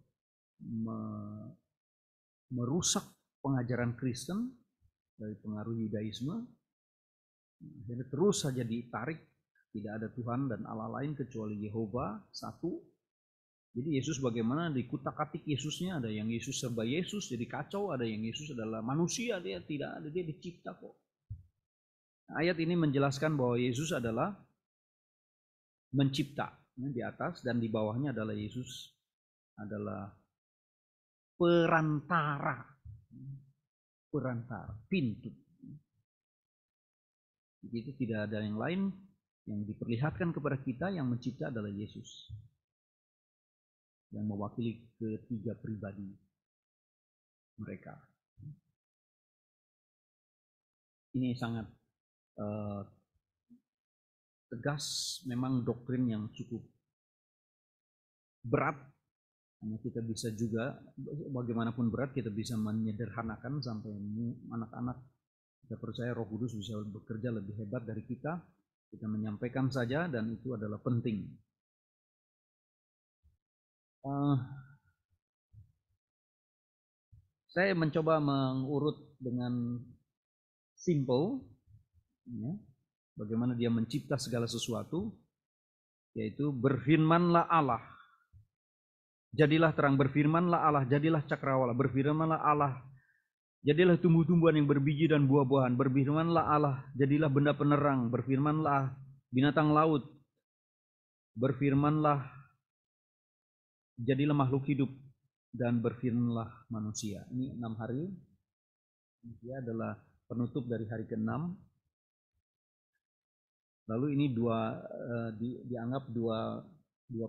merusak pengajaran Kristen dari pengaruh Yudaisme. Jadi terus saja ditarik, tidak ada Tuhan dan Allah lain kecuali Yehova satu. Jadi Yesus bagaimana dikutak-katik Yesusnya, ada yang Yesus serba Yesus jadi kacau, ada yang Yesus adalah manusia, dia tidak ada, dia dicipta kok. Ayat ini menjelaskan bahwa Yesus adalah mencipta, di atas dan di bawahnya adalah Yesus adalah perantara, pintu. Jadi tidak ada yang lain yang diperlihatkan kepada kita, yang mencipta adalah Yesus, yang mewakili ketiga pribadi mereka. Ini sangat tegas, memang doktrin yang cukup berat. Hanya kita bisa juga, bagaimanapun berat, kita bisa menyederhanakan sampai anak-anak. Kita percaya Roh Kudus bisa bekerja lebih hebat dari kita. Kita menyampaikan saja dan itu adalah penting. Saya mencoba mengurut dengan simple, ya, bagaimana Dia mencipta segala sesuatu, yaitu berfirmanlah Allah, jadilah terang, berfirmanlah Allah, jadilah cakrawala, berfirmanlah Allah, jadilah tumbuh-tumbuhan yang berbiji dan buah-buahan, berfirmanlah Allah, jadilah benda penerang, berfirmanlah binatang laut, berfirmanlah jadilah makhluk hidup, dan berfirmanlah manusia. Ini 6 hari. Dia adalah penutup dari hari ke-6. Lalu ini dianggap dua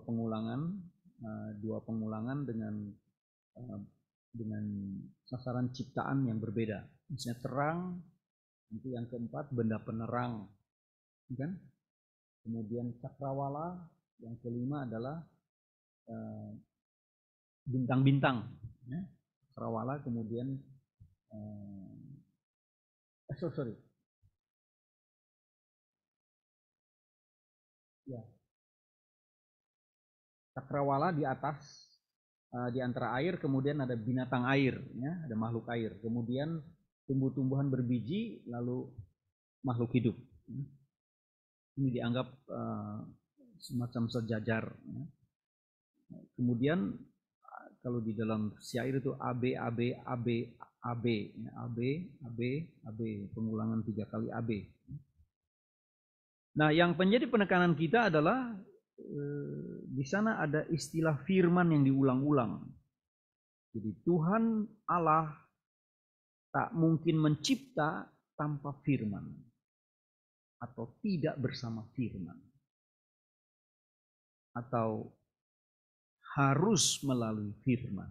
pengulangan dengan sasaran ciptaan yang berbeda. Misalnya terang, nanti yang keempat benda penerang, kan? Kemudian cakrawala, yang kelima adalah bintang-bintang, ya. Cakrawala, kemudian cakrawala di atas, di antara air, kemudian ada binatang air, ya, ada makhluk air, kemudian tumbuh-tumbuhan berbiji, lalu makhluk hidup. Ini dianggap semacam sejajar, ya. Kemudian kalau di dalam syair itu AB, pengulangan 3 kali AB. Nah, yang menjadi penekanan kita adalah di sana ada istilah firman yang diulang-ulang. Jadi Tuhan Allah tak mungkin mencipta tanpa firman atau tidak bersama firman, atau harus melalui firman.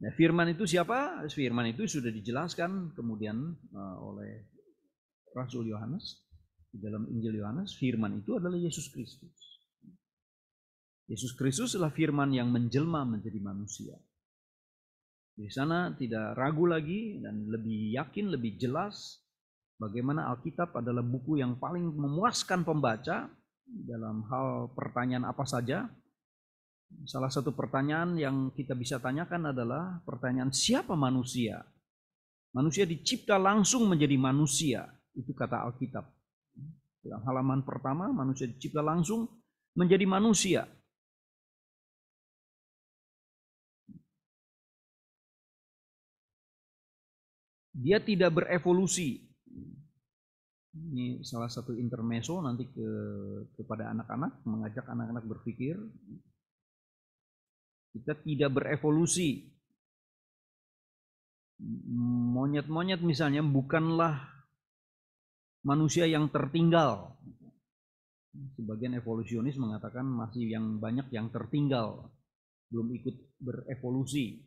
Nah, firman itu siapa? Firman itu sudah dijelaskan kemudian oleh Rasul Yohanes di dalam Injil Yohanes. Firman itu adalah Yesus Kristus. Yesus Kristus adalah firman yang menjelma menjadi manusia. Di sana tidak ragu lagi dan lebih yakin, lebih jelas bagaimana Alkitab adalah buku yang paling memuaskan pembaca, dalam hal pertanyaan apa saja. Salah satu pertanyaan yang kita bisa tanyakan adalah pertanyaan siapa manusia? Manusia dicipta langsung menjadi manusia, itu kata Alkitab. Dalam halaman pertama, manusia dicipta langsung menjadi manusia. Dia tidak berevolusi. Ini salah satu intermezzo nanti kepada anak-anak, mengajak anak-anak berpikir. Kita tidak berevolusi. Monyet-monyet misalnya bukanlah manusia yang tertinggal. Sebagian evolusionis mengatakan masih yang banyak yang tertinggal, belum ikut berevolusi.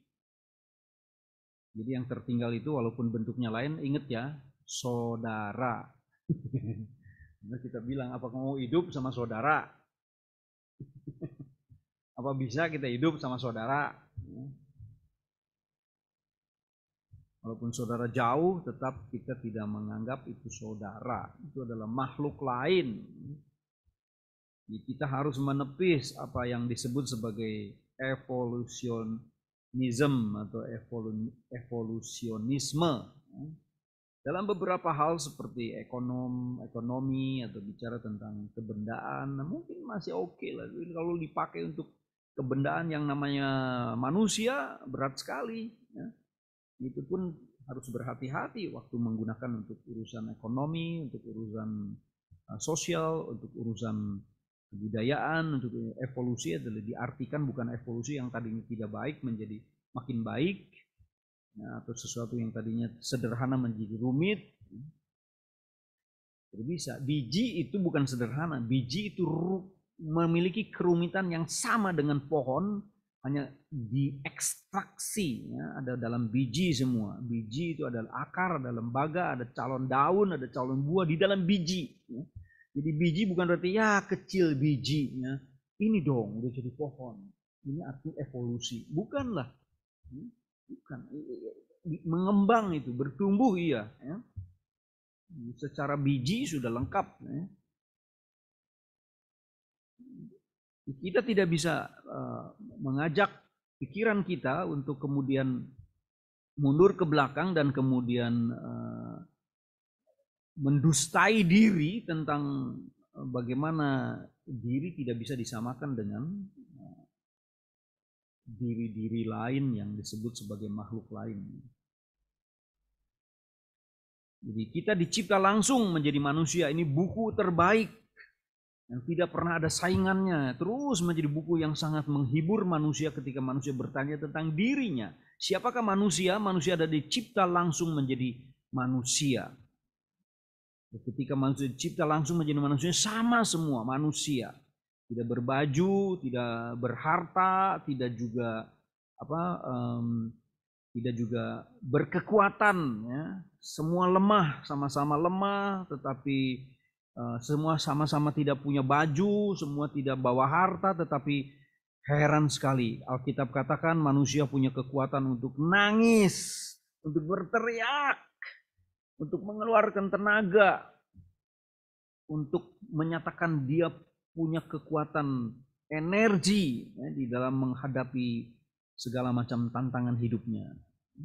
Jadi yang tertinggal itu walaupun bentuknya lain, ingat ya, saudara. Nah, kita bilang, apa kamu hidup sama saudara? Apa bisa kita hidup sama saudara? Walaupun saudara jauh, tetap kita tidak menganggap itu saudara. Itu adalah makhluk lain. Jadi kita harus menepis apa yang disebut sebagai evolusionisme atau evolusionisme. Dalam beberapa hal seperti ekonomi atau bicara tentang kebendaan, mungkin masih oke lah. Kalau dipakai untuk kebendaan yang namanya manusia, berat sekali. Ya. Itu pun harus berhati-hati waktu menggunakan untuk urusan ekonomi, untuk urusan sosial, untuk urusan kebudayaan, untuk evolusi adalah diartikan bukan evolusi yang tadinya tidak baik menjadi makin baik, ya, atau sesuatu yang tadinya sederhana menjadi rumit. Tidak bisa. Biji itu bukan sederhana. Biji itu memiliki kerumitan yang sama dengan pohon, hanya diekstraksi, ya, ada dalam biji semua. Biji itu adalah akar, ada lembaga, ada calon daun, ada calon buah di dalam biji. Ya. Jadi biji bukan berarti ya kecil bijinya, ini dong udah jadi pohon. Ini arti evolusi, bukanlah, bukan. Mengembang itu, bertumbuh iya. Ya. Secara biji sudah lengkap. Ya. Kita tidak bisa mengajak pikiran kita untuk kemudian mundur ke belakang dan kemudian mendustai diri tentang bagaimana diri tidak bisa disamakan dengan diri-diri lain yang disebut sebagai makhluk lain. Jadi kita dicipta langsung menjadi manusia. Ini buku terbaik yang tidak pernah ada saingannya, terus menjadi buku yang sangat menghibur manusia ketika manusia bertanya tentang dirinya. Siapakah manusia? Manusia ada dicipta langsung menjadi manusia. Ketika manusia dicipta langsung menjadi manusia, sama semua manusia. Tidak berbaju, tidak berharta, tidak juga tidak juga berkekuatan. Ya. Semua lemah, sama-sama lemah, tetapi semua sama-sama tidak punya baju, semua tidak bawa harta, tetapi heran sekali. Alkitab katakan manusia punya kekuatan untuk nangis, untuk berteriak, untuk mengeluarkan tenaga, untuk menyatakan dia punya kekuatan energi ya, di dalam menghadapi segala macam tantangan hidupnya.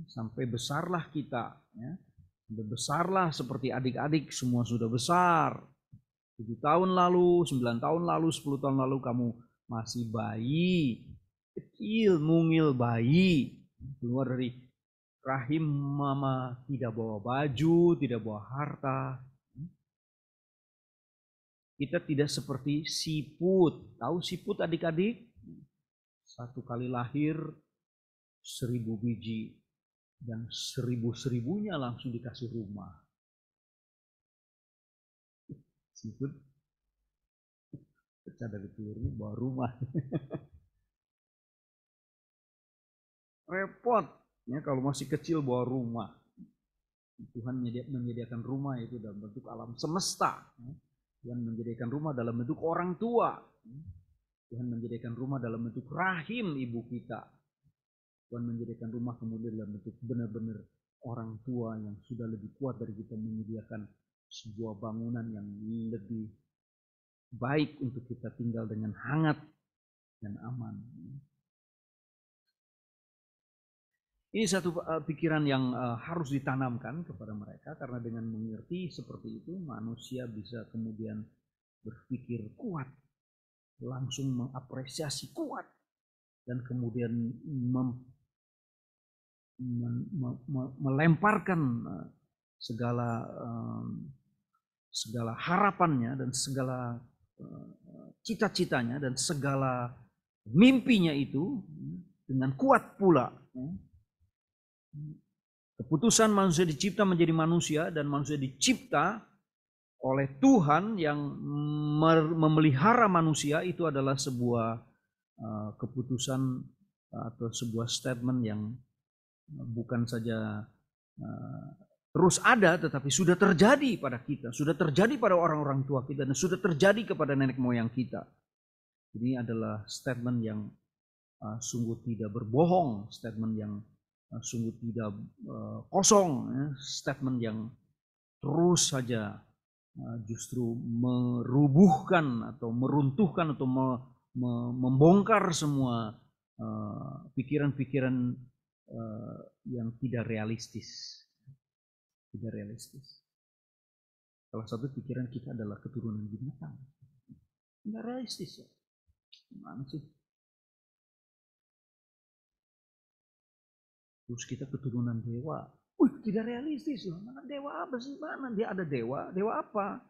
Sampai besarlah kita, ya. Sampai besarlah seperti adik-adik, semua sudah besar. 7 tahun lalu, 9 tahun lalu, 10 tahun lalu kamu masih bayi, kecil, mungil bayi, keluar dari rahim mama, tidak bawa baju, tidak bawa harta. Kita tidak seperti siput. Tahu siput adik-adik? 1 kali lahir 1000 biji dan 1000-1000-nya langsung dikasih rumah. Siput pecah dari telurnya bawa rumah. Repot ya kalau masih kecil bawa rumah. Tuhan menyediakan rumah itu dalam bentuk alam semesta. Tuhan menyediakan rumah dalam bentuk orang tua. Tuhan menyediakan rumah dalam bentuk rahim ibu kita. Tuhan menyediakan rumah kemudian dalam bentuk benar-benar orang tua yang sudah lebih kuat dari kita, menyediakan sebuah bangunan yang lebih baik untuk kita tinggal dengan hangat dan aman. Ini satu pikiran yang harus ditanamkan kepada mereka, karena dengan mengerti seperti itu manusia bisa kemudian berpikir kuat, langsung mengapresiasi kuat, dan kemudian melemparkan segala harapannya dan segala cita-citanya dan segala mimpinya itu dengan kuat pula. Keputusan manusia dicipta menjadi manusia, dan manusia dicipta oleh Tuhan yang memelihara manusia, itu adalah sebuah keputusan atau sebuah statement yang bukan saja terus ada, tetapi sudah terjadi pada kita, sudah terjadi pada orang-orang tua kita, dan sudah terjadi kepada nenek moyang kita. Ini adalah statement yang sungguh tidak berbohong, statement yang sungguh tidak kosong, statement yang terus saja justru merubuhkan atau meruntuhkan atau membongkar semua pikiran-pikiran yang tidak realistis. Tidak realistis. Salah satu pikiran kita adalah keturunan binatang. Tidak realistis ya. Gimana sih? Terus kita keturunan dewa. Tidak realistis loh. Mana dewa apa sih? Mana dia ada dewa? Dewa apa?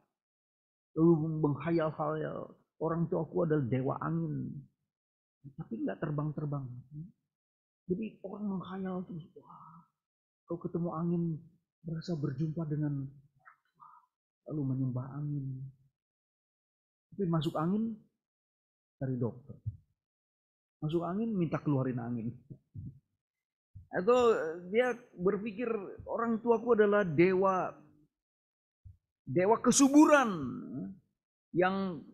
Lalu menghayal-hayal. Orang tuaku adalah dewa angin. Tapi nggak terbang-terbang. Jadi orang menghayal terus. Wah, kalau ketemu angin berasa berjumpa dengan orang tua. Lalu menyembah angin. Tapi masuk angin cari dokter. Masuk angin minta keluarin angin. Atau dia berpikir orang tuaku adalah dewa kesuburan yang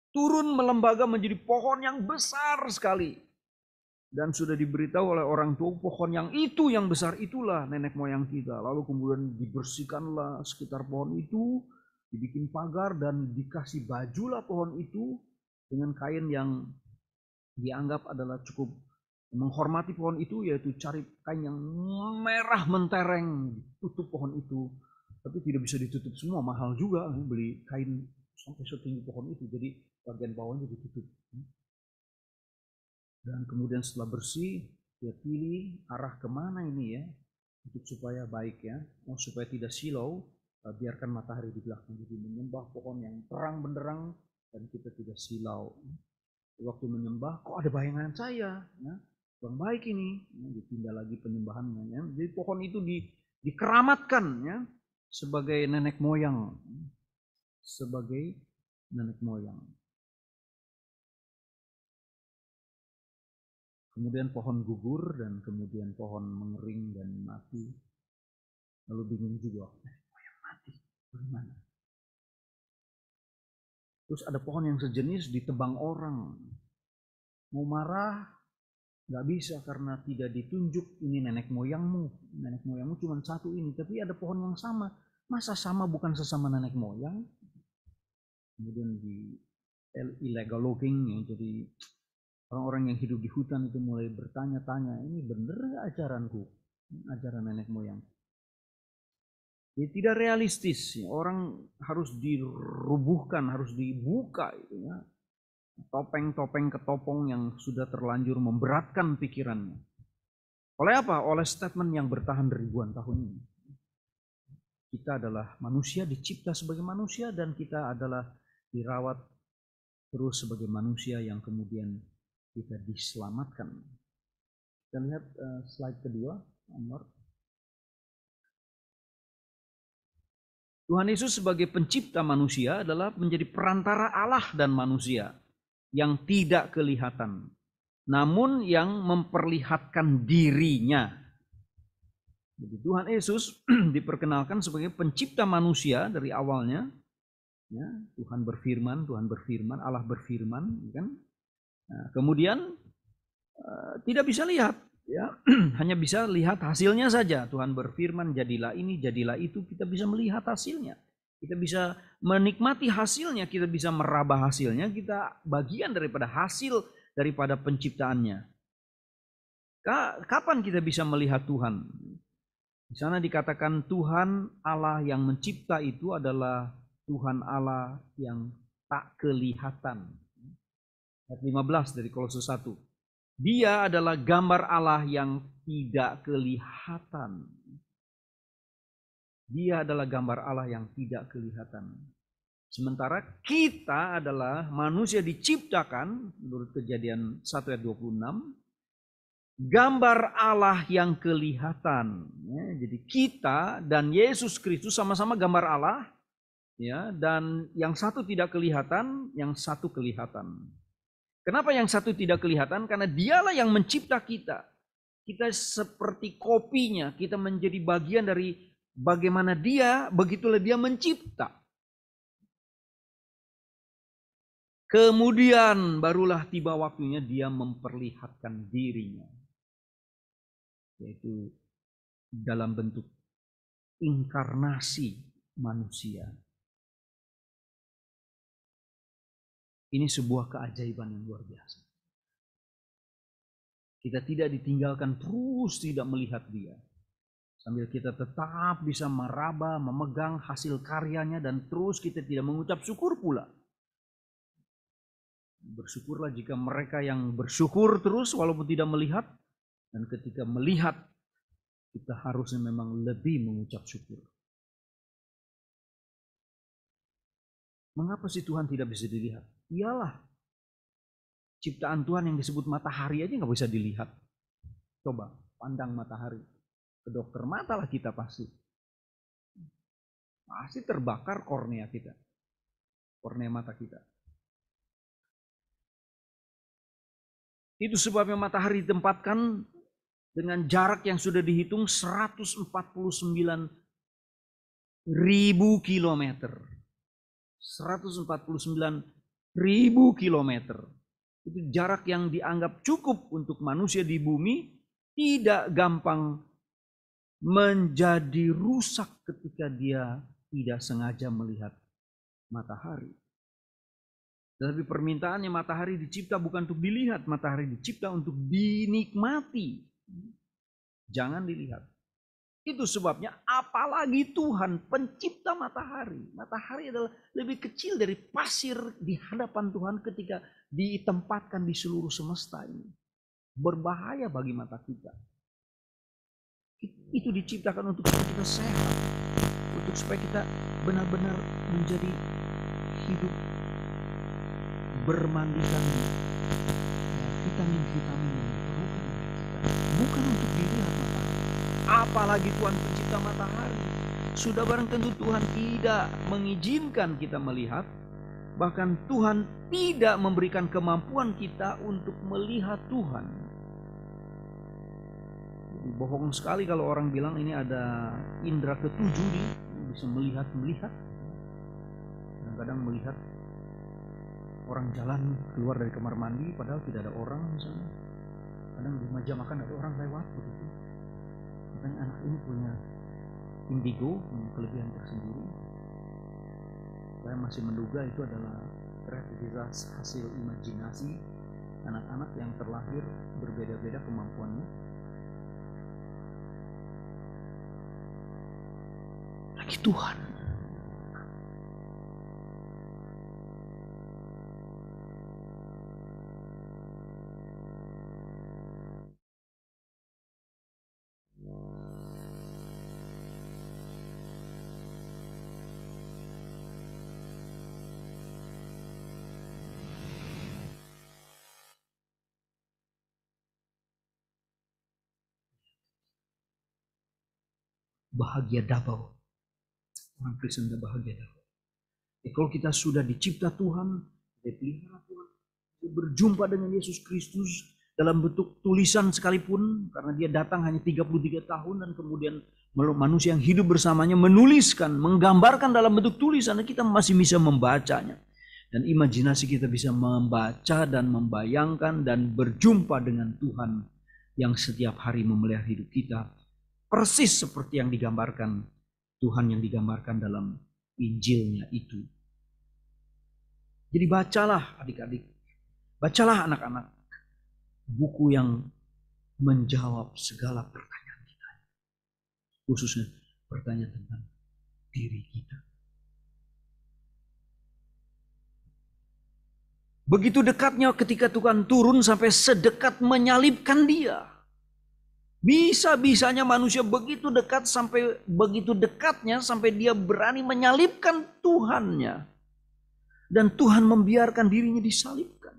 turun melembaga menjadi pohon yang besar sekali, dan sudah diberitahu oleh orang tua pohon yang itu yang besar itulah nenek moyang kita. Lalu kemudian dibersihkanlah sekitar pohon itu, dibikin pagar dan dikasih bajulah pohon itu dengan kain yang dianggap adalah cukup menghormati pohon itu, yaitu cari kain yang merah mentereng, tutup pohon itu. Tapi tidak bisa ditutup semua, mahal juga beli kain sampai setinggi pohon itu, jadi bagian bawahnya ditutup. Dan kemudian setelah bersih, dia pilih arah kemana ini ya, untuk supaya baik ya, supaya tidak silau, biarkan matahari di belakang, jadi menyembah pohon yang terang benderang dan kita tidak silau. Waktu menyembah, kok ada bayangan saya ya? Kurang baik ini, dipindah lagi penyembahannya. Ya. Jadi pohon itu dikeramatkan ya, sebagai nenek moyang, Kemudian pohon gugur dan kemudian pohon mengering dan mati. Lalu bingung juga, moyang mati, bagaimana? Terus ada pohon yang sejenis ditebang orang, mau marah. Gak bisa karena tidak ditunjuk ini nenek moyangmu cuma satu ini, tapi ada pohon yang sama. Masa sama bukan sesama nenek moyang? Kemudian di illegal logging ya, jadi orang-orang yang hidup di hutan itu mulai bertanya-tanya, ini bener gak ajaran nenek moyang? Ya, tidak realistis, ya. Orang harus dirubuhkan, harus dibuka itu ya. Topeng-topeng ketopong yang sudah terlanjur memberatkan pikirannya. Oleh apa? Oleh statement yang bertahan ribuan tahun ini. Kita adalah manusia, dicipta sebagai manusia, dan kita adalah dirawat terus sebagai manusia yang kemudian kita diselamatkan. Kita lihat slide kedua, Anwar. Tuhan Yesus sebagai pencipta manusia adalah menjadi perantara Allah dan manusia yang tidak kelihatan, namun yang memperlihatkan dirinya. Jadi Tuhan Yesus diperkenalkan sebagai pencipta manusia dari awalnya. Ya, Tuhan berfirman, Allah berfirman, kan? Nah, kemudian tidak bisa lihat, ya, hanya bisa lihat hasilnya saja. Tuhan berfirman, jadilah ini, jadilah itu, kita bisa melihat hasilnya. Kita bisa menikmati hasilnya, kita bisa meraba hasilnya, kita bagian daripada hasil daripada penciptaannya. Kapan kita bisa melihat Tuhan? Di sana dikatakan Tuhan Allah yang mencipta itu adalah Tuhan Allah yang tak kelihatan. Ayat 15 dari Kolose 1. Dia adalah gambar Allah yang tidak kelihatan. Dia adalah gambar Allah yang tidak kelihatan. Sementara kita adalah manusia diciptakan, menurut Kejadian 1 ayat 26, gambar Allah yang kelihatan. Ya, jadi kita dan Yesus Kristus sama-sama gambar Allah, ya, dan yang satu tidak kelihatan, yang satu kelihatan. Kenapa yang satu tidak kelihatan? Karena dialah yang mencipta kita. Kita seperti kopinya, kita menjadi bagian dari bagaimana dia, begitulah dia mencipta. Kemudian barulah tiba waktunya dia memperlihatkan dirinya. Yaitu dalam bentuk inkarnasi manusia. Ini sebuah keajaiban yang luar biasa. Kita tidak ditinggalkan terus tidak melihat dia. Sambil kita tetap bisa meraba, memegang hasil karyanya dan terus kita tidak mengucap syukur pula. Bersyukurlah jika mereka yang bersyukur terus walaupun tidak melihat. Dan ketika melihat, kita harusnya memang lebih mengucap syukur. Mengapa sih Tuhan tidak bisa dilihat? Iyalah, ciptaan Tuhan yang disebut matahari aja nggak bisa dilihat. Coba pandang matahari. Ke dokter mata lah kita pasti. Pasti terbakar kornea kita. Kornea mata kita. Itu sebabnya matahari ditempatkan dengan jarak yang sudah dihitung 149.000 kilometer. 149.000 kilometer. Itu jarak yang dianggap cukup untuk manusia di bumi, tidak gampang menjadi rusak ketika dia tidak sengaja melihat matahari. Tetapi permintaannya matahari dicipta bukan untuk dilihat, matahari dicipta untuk dinikmati. Jangan dilihat. Itu sebabnya apalagi Tuhan pencipta matahari. Matahari adalah lebih kecil dari pasir di hadapan Tuhan ketika ditempatkan di seluruh semesta ini. Berbahaya bagi mata kita. Itu diciptakan untuk kita sehat. Untuk supaya kita benar-benar menjadi hidup bermandikan vitamin-vitamin yang diperlukan oleh kita. Bukan untuk dilihat matahari. Apalagi Tuhan pencipta matahari. Sudah barang tentu Tuhan tidak mengizinkan kita melihat. Bahkan Tuhan tidak memberikan kemampuan kita untuk melihat Tuhan. Jadi bohong sekali kalau orang bilang ini ada indera ketujuh nih, bisa melihat. Kadang-kadang melihat orang jalan keluar dari kamar mandi padahal tidak ada orang misalnya. Kadang di meja makan ada orang lewat begitu. Makanya anak ini punya indigo, punya kelebihan tersendiri. Saya masih menduga itu adalah kreativitas hasil imajinasi anak-anak yang terlahir berbeda-beda kemampuannya. Lagi Tuhan. Bahagia double. Orang Kristen sudah bahagia double. Kalau kita sudah dicipta Tuhan, dipelihara Tuhan, berjumpa dengan Yesus Kristus dalam bentuk tulisan sekalipun, karena dia datang hanya 33 tahun dan kemudian manusia yang hidup bersamanya menuliskan, menggambarkan dalam bentuk tulisan, dan kita masih bisa membacanya. Dan imajinasi kita bisa membaca dan membayangkan dan berjumpa dengan Tuhan yang setiap hari memelihara hidup kita. Persis seperti yang digambarkan Tuhan yang digambarkan dalam Injilnya itu. Jadi bacalah adik-adik, bacalah anak-anak, buku yang menjawab segala pertanyaan kita. Khususnya pertanyaan tentang diri kita. Begitu dekatnya ketika Tuhan turun sampai sedekat menyalibkan dia. Bisa-bisanya manusia begitu dekat sampai begitu dekatnya sampai dia berani menyalibkan Tuhannya. Dan Tuhan membiarkan dirinya disalibkan.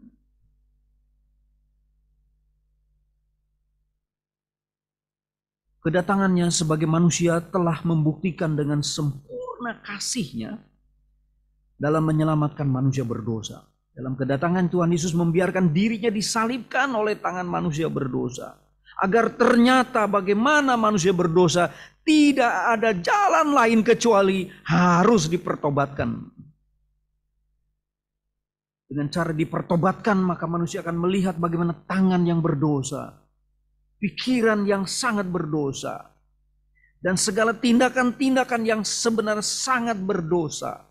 Kedatangannya sebagai manusia telah membuktikan dengan sempurna kasih-Nya dalam menyelamatkan manusia berdosa. Dalam kedatangan Tuhan Yesus membiarkan dirinya disalibkan oleh tangan manusia berdosa. Agar ternyata bagaimana manusia berdosa tidak ada jalan lain kecuali harus dipertobatkan. Dengan cara dipertobatkan maka manusia akan melihat bagaimana tangan yang berdosa. Pikiran yang sangat berdosa. Dan segala tindakan-tindakan yang sebenarnya sangat berdosa.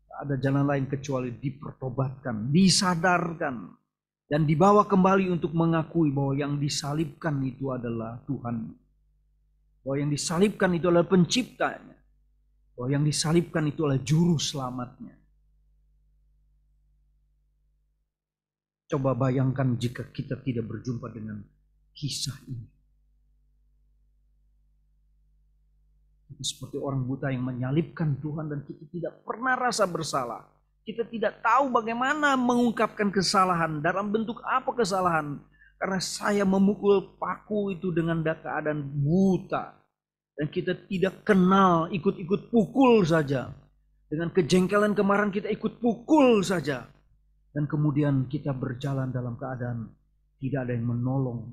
Tidak ada jalan lain kecuali dipertobatkan, disadarkan. Dan dibawa kembali untuk mengakui bahwa yang disalibkan itu adalah Tuhan. Bahwa yang disalibkan itu adalah penciptanya. Bahwa yang disalibkan itu adalah juru selamatnya. Coba bayangkan jika kita tidak berjumpa dengan kisah ini. Kita seperti orang buta yang menyalibkan Tuhan dan kita tidak pernah rasa bersalah. Kita tidak tahu bagaimana mengungkapkan kesalahan, dalam bentuk apa kesalahan. Karena saya memukul paku itu dengan keadaan buta. Dan kita tidak kenal, ikut-ikut pukul saja. Dengan kejengkelan kemarahan kita ikut pukul saja. Dan kemudian kita berjalan dalam keadaan tidak ada yang menolong.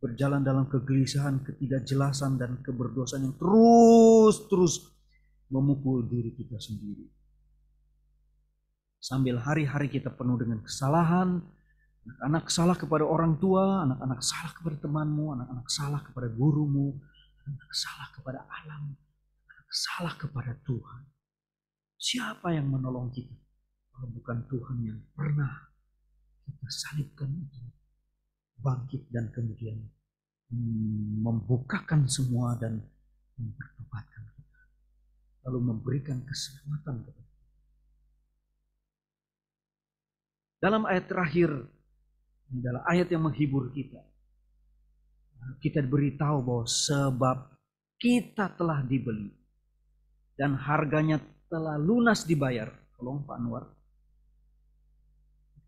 Berjalan dalam kegelisahan, ketidakjelasan, dan keberdosaan yang terus memukul diri kita sendiri. Sambil hari-hari kita penuh dengan kesalahan, anak-anak salah kepada orang tua, anak-anak salah kepada temanmu, anak-anak salah kepada gurumu, anak-anak salah kepada alam, anak-anak salah kepada Tuhan. Siapa yang menolong kita? Kalau bukan Tuhan yang pernah kita salibkan itu, bangkit dan kemudian membukakan semua dan mempertobatkan kita. Lalu memberikan keselamatan kepada kita. Dalam ayat terakhir, adalah ayat yang menghibur kita. Kita diberitahu bahwa sebab kita telah dibeli dan harganya telah lunas dibayar. Tolong Pak Anwar.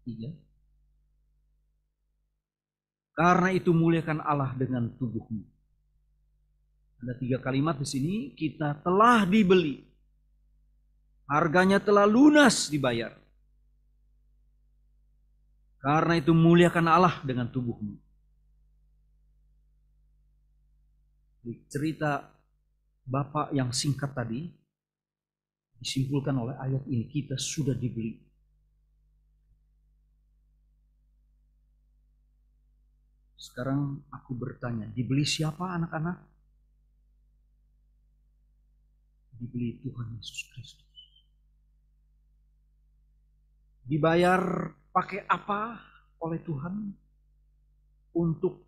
3. Karena itu muliakan Allah dengan tubuhmu. Ada 3 kalimat di sini. Kita telah dibeli. Harganya telah lunas dibayar. Karena itu muliakan Allah dengan tubuhmu. Di cerita Bapak yang singkat tadi disimpulkan oleh ayat ini, kita sudah dibeli. Sekarang aku bertanya, dibeli siapa anak-anak? Dibeli Tuhan Yesus Kristus. Dibayar pakai apa oleh Tuhan untuk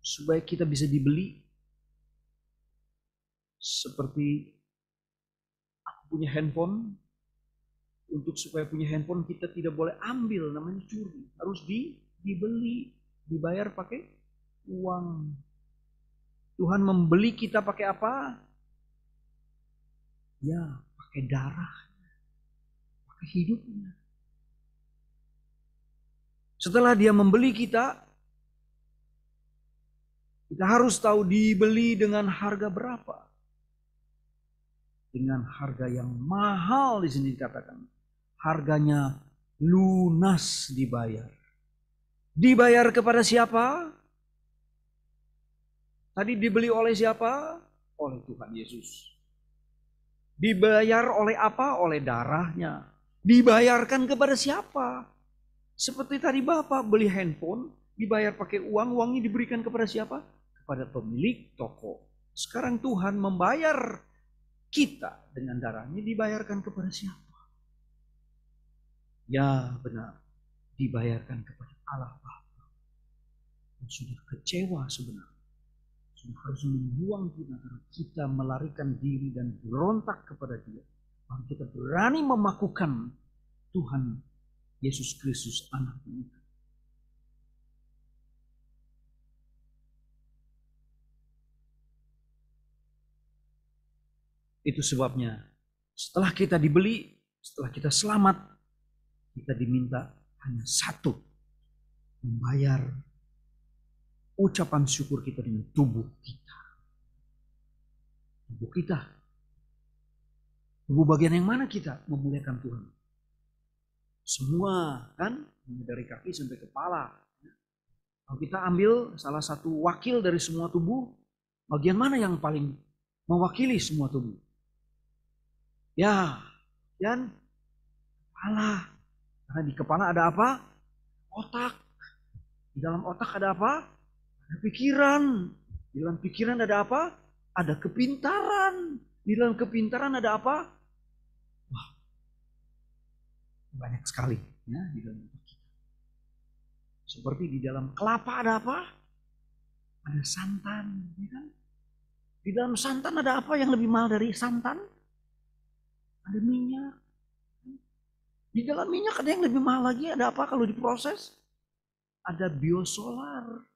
supaya kita bisa dibeli? Seperti aku punya handphone, untuk supaya punya handphone kita tidak boleh ambil, namanya curi. Harus dibeli, dibayar pakai uang. Tuhan membeli kita pakai apa? Ya, pakai darah, pakai hidupnya. Setelah dia membeli kita harus tahu dibeli dengan harga berapa. Dengan harga yang mahal di sini dikatakan. Harganya lunas dibayar. Dibayar kepada siapa? Tadi dibeli oleh siapa? Oleh Tuhan Yesus. Dibayar oleh apa? Oleh darahnya. Dibayarkan kepada siapa? Seperti tadi Bapak beli handphone, dibayar pakai uang, uangnya diberikan kepada siapa? Kepada pemilik toko. Sekarang Tuhan membayar kita dengan darahnya dibayarkan kepada siapa? Ya benar, dibayarkan kepada Allah Bapa. Dan sudah kecewa sebenarnya. Sudah harus membuang kita karena kita melarikan diri dan berontak kepada Dia. Maka kita berani memakukan Tuhan Yesus Kristus anak kita. Itu sebabnya setelah kita dibeli, setelah kita selamat, kita diminta hanya satu, membayar ucapan syukur kita dengan tubuh kita. Tubuh kita. Tubuh bagian yang mana kita memuliakan Tuhan? Semua kan, dari kaki sampai kepala. Kalau kita ambil salah satu wakil dari semua tubuh, bagian mana yang paling mewakili semua tubuh? Ya, dan kepala. Karena di kepala ada apa? Otak. Di dalam otak ada apa? Ada pikiran. Di dalam pikiran ada apa? Ada kepintaran. Di dalam kepintaran ada apa? Wah, banyak sekali ya di dalam otak kita. Seperti di dalam kelapa ada apa? Ada santan, ya kan? Di dalam santan ada apa yang lebih mahal dari santan? Ada minyak. Di dalam minyak ada yang lebih mahal lagi. Ada apa kalau diproses? Ada biosolar.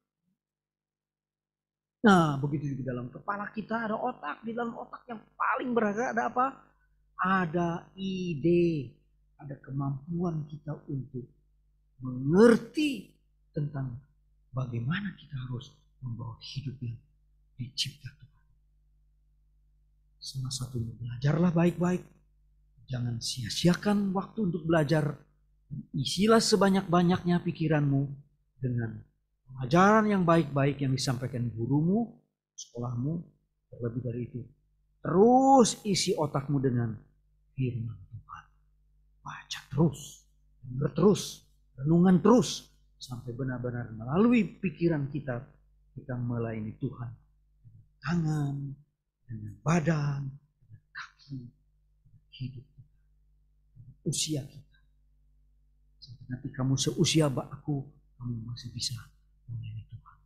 Nah, begitu juga dalam kepala kita ada otak. Di dalam otak yang paling berharga ada apa? Ada ide. Ada kemampuan kita untuk mengerti tentang bagaimana kita harus membawa hidup yang dicipta Tuhan. Salah satunya belajarlah baik-baik. Jangan sia-siakan waktu untuk belajar. Isilah sebanyak-banyaknya pikiranmu dengan pengajaran yang baik-baik yang disampaikan gurumu, sekolahmu, terlebih dari itu. Terus isi otakmu dengan firman Tuhan. Baca terus, dengar terus, renungan terus, sampai benar-benar melalui pikiran kita melayani Tuhan. Dengan tangan, dengan badan, dengan kaki, dengan hidup. Usia kita. Sampai nanti kamu seusia aku, kamu masih bisa melayani Tuhan.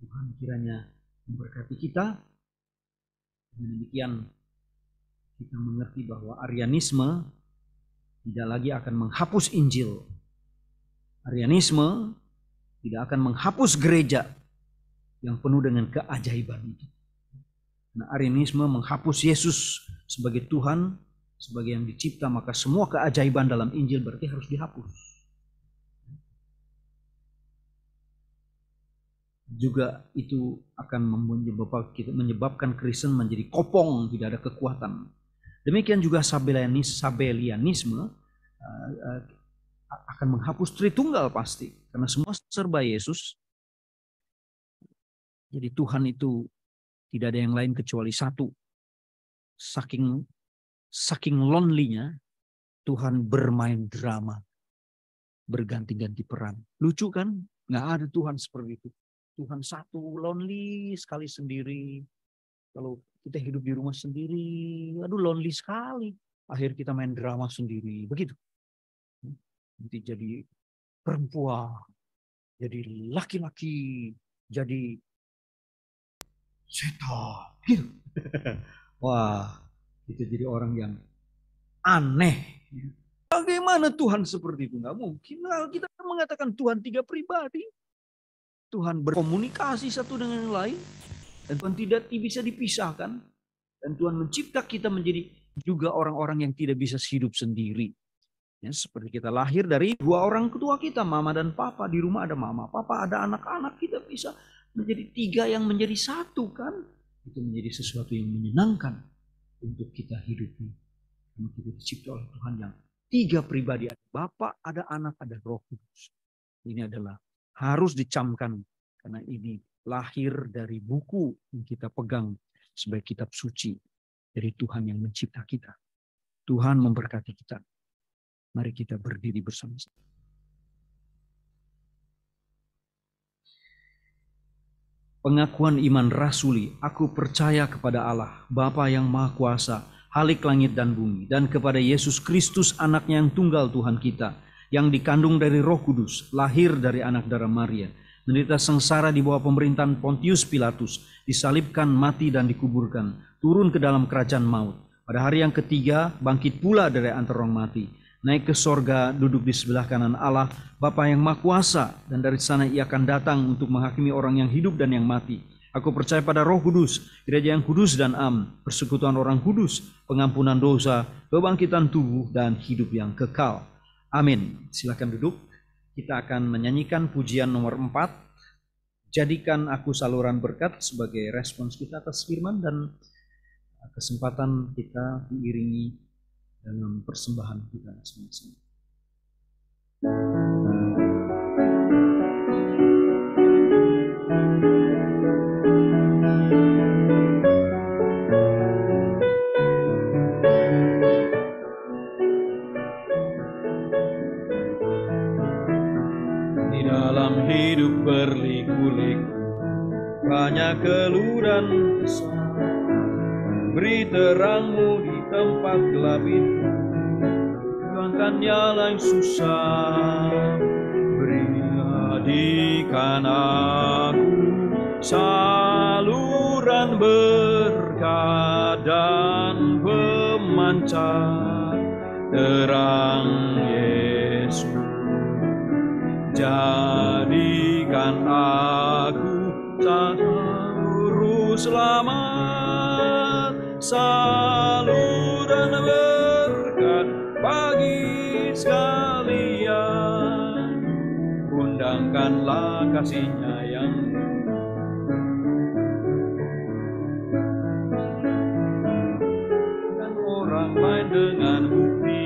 Tuhan kiranya memberkati kita. Dengan demikian kita mengerti bahwa Arianisme tidak lagi akan menghapus Injil. Arianisme tidak akan menghapus gereja yang penuh dengan keajaiban itu. Nah, Arianisme menghapus Yesus sebagai Tuhan, sebagai yang dicipta, maka semua keajaiban dalam Injil berarti harus dihapus. Juga itu akan menyebabkan Kristen menjadi kopong, tidak ada kekuatan. Demikian juga Sabelianisme akan menghapus Tritunggal pasti, karena semua serba Yesus. Jadi Tuhan itu tidak ada yang lain kecuali satu. Saking lonely-nya, Tuhan bermain drama. Berganti-ganti peran. Lucu kan? Nggak ada Tuhan seperti itu. Tuhan satu, lonely sekali sendiri. Kalau kita hidup di rumah sendiri, aduh lonely sekali. Akhir kita main drama sendiri. Begitu. Nanti jadi perempuan, jadi laki-laki, jadi setan. Gitu. Wah. Itu jadi orang yang aneh. Bagaimana Tuhan seperti itu? Nggak mungkin. Kita mengatakan Tuhan tiga pribadi. Tuhan berkomunikasi satu dengan yang lain. Dan Tuhan tidak bisa dipisahkan. Dan Tuhan mencipta kita menjadi juga orang-orang yang tidak bisa hidup sendiri. Ya, seperti kita lahir dari dua orang ketua kita, mama dan papa. Di rumah ada mama, papa, ada anak-anak. Kita bisa menjadi tiga yang menjadi satu kan. Itu menjadi sesuatu yang menyenangkan untuk kita hidupi. Karena kita dicipta oleh Tuhan yang tiga pribadi. Ada Bapa, ada Anak, ada Roh Kudus. Ini adalah harus dicamkan. Karena ini lahir dari buku yang kita pegang sebagai kitab suci. Dari Tuhan yang mencipta kita. Tuhan memberkati kita. Mari kita berdiri bersama-sama. pengakuan iman rasuli, aku percaya kepada Allah, Bapa yang Maha Kuasa, Halik langit dan bumi, dan kepada Yesus Kristus anaknya yang tunggal Tuhan kita, yang dikandung dari Roh Kudus, lahir dari anak darah Maria, menderita sengsara di bawah pemerintahan Pontius Pilatus, disalibkan, mati dan dikuburkan, turun ke dalam kerajaan maut. Pada hari yang ketiga, bangkit pula dari antara orang mati, naik ke sorga, duduk di sebelah kanan Allah, Bapa yang Maha Kuasa, dan dari sana ia akan datang untuk menghakimi orang yang hidup dan yang mati. Aku percaya pada Roh Kudus, gereja yang kudus dan am, persekutuan orang kudus, pengampunan dosa, kebangkitan tubuh, dan hidup yang kekal. Amin. Silakan duduk. Kita akan menyanyikan pujian nomor 4. Jadikan aku saluran berkat sebagai respons kita atas firman, dan kesempatan kita diiringi dalam persembahan kita masing-masing. Di dalam hidup berliku-liku, banyak keluh dan kesal. Beri terangmu di tempat gelap itu, hilangkan nyala yang susah. Beri jadikan aku saluran berkat dan pemancar terang Yesus. Jadikan aku juru selamat, saluran berkat bagi sekalian. Undangkanlah kasih-Nya yang dan orang lain dengan bukti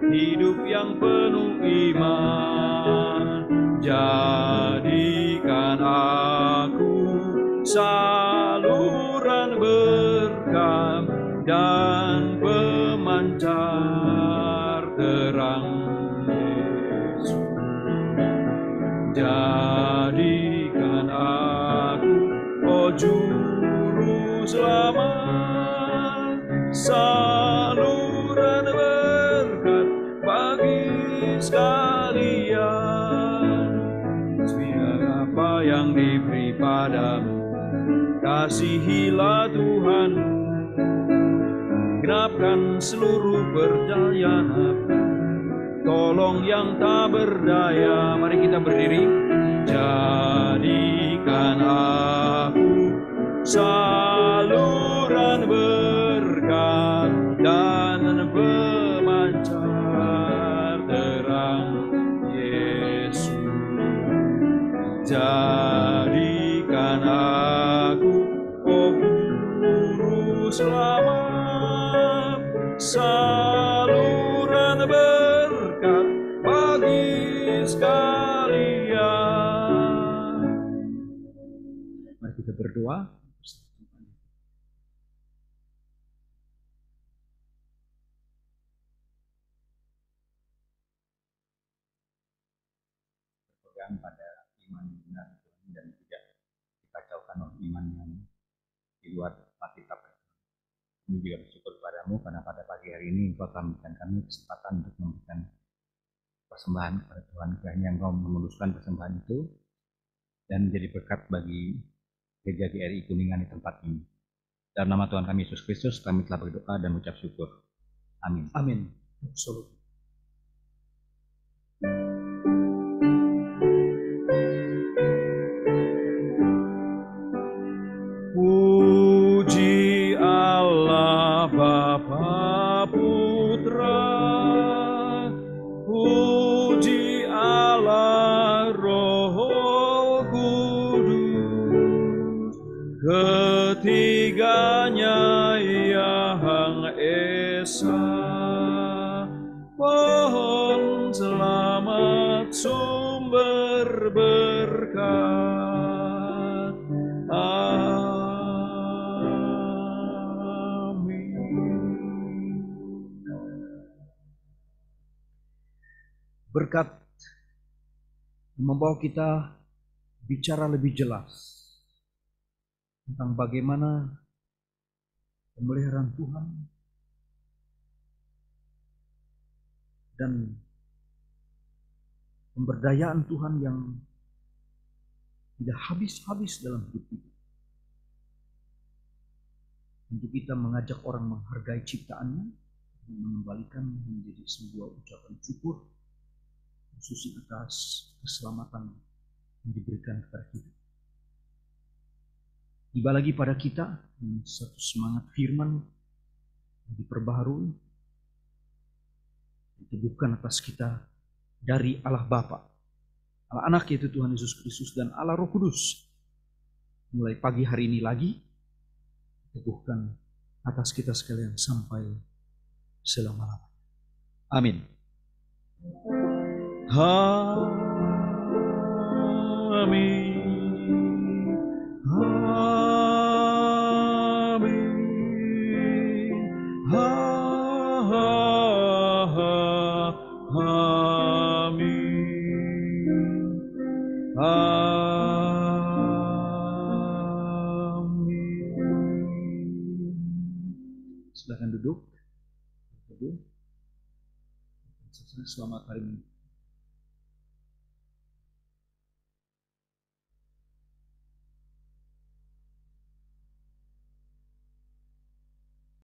hidup yang penuh iman. Jadikan aku saluran berkat dan pemancar terang Yesus. Jadikan aku, oh juru selamat, saluran berkat bagi sekalian. Segala apa yang diberi padamu, kasihilah Tuhan. Genapkan seluruh perjalanan, tolong yang tak berdaya. Mari kita berdiri. Jadikan aku saluran berkat dan pemancar terang Yesus. Jadikan aku, oh juru selamat, saluran berkat bagi sekalian. Mari kita berdoa. Berpegang pada iman yang benar dan tidak dikacaukan oleh iman yang di luar Alkitab. Kami juga bersyukur padamu karena pada pagi hari ini Engkau telah memberikan kami kesempatan untuk memberikan persembahan kepada Tuhan. Kiranya Engkau memuluskan persembahan itu dan menjadi berkat bagi gereja GRI Kuningan di tempat ini. Dalam nama Tuhan kami Yesus Kristus kami telah berdoa dan mengucap syukur. Amin. Amin. Absolut. Puji Allah Bapa Putra, puji Allah Roh Kudus, ketiganya Yang Esa. Pohon selamat sumber berkat. Berkat membawa kita bicara lebih jelas tentang bagaimana pemeliharaan Tuhan dan pemberdayaan Tuhan yang tidak habis-habis dalam hidup kita. Untuk kita mengajak orang menghargai ciptaannya, mengembalikan menjadi sebuah ucapan syukur khusus atas keselamatan yang diberikan kepada kita. Tiba lagi pada kita satu semangat firman yang diperbaharui, diteguhkan atas kita dari Allah Bapa, Allah Anak yaitu Tuhan Yesus Kristus, dan Allah Roh Kudus. Mulai pagi hari ini lagi, diteguhkan atas kita sekalian sampai selama-lamanya. Amin. Amin. Amin. Silakan duduk. Selamat hari Minggu.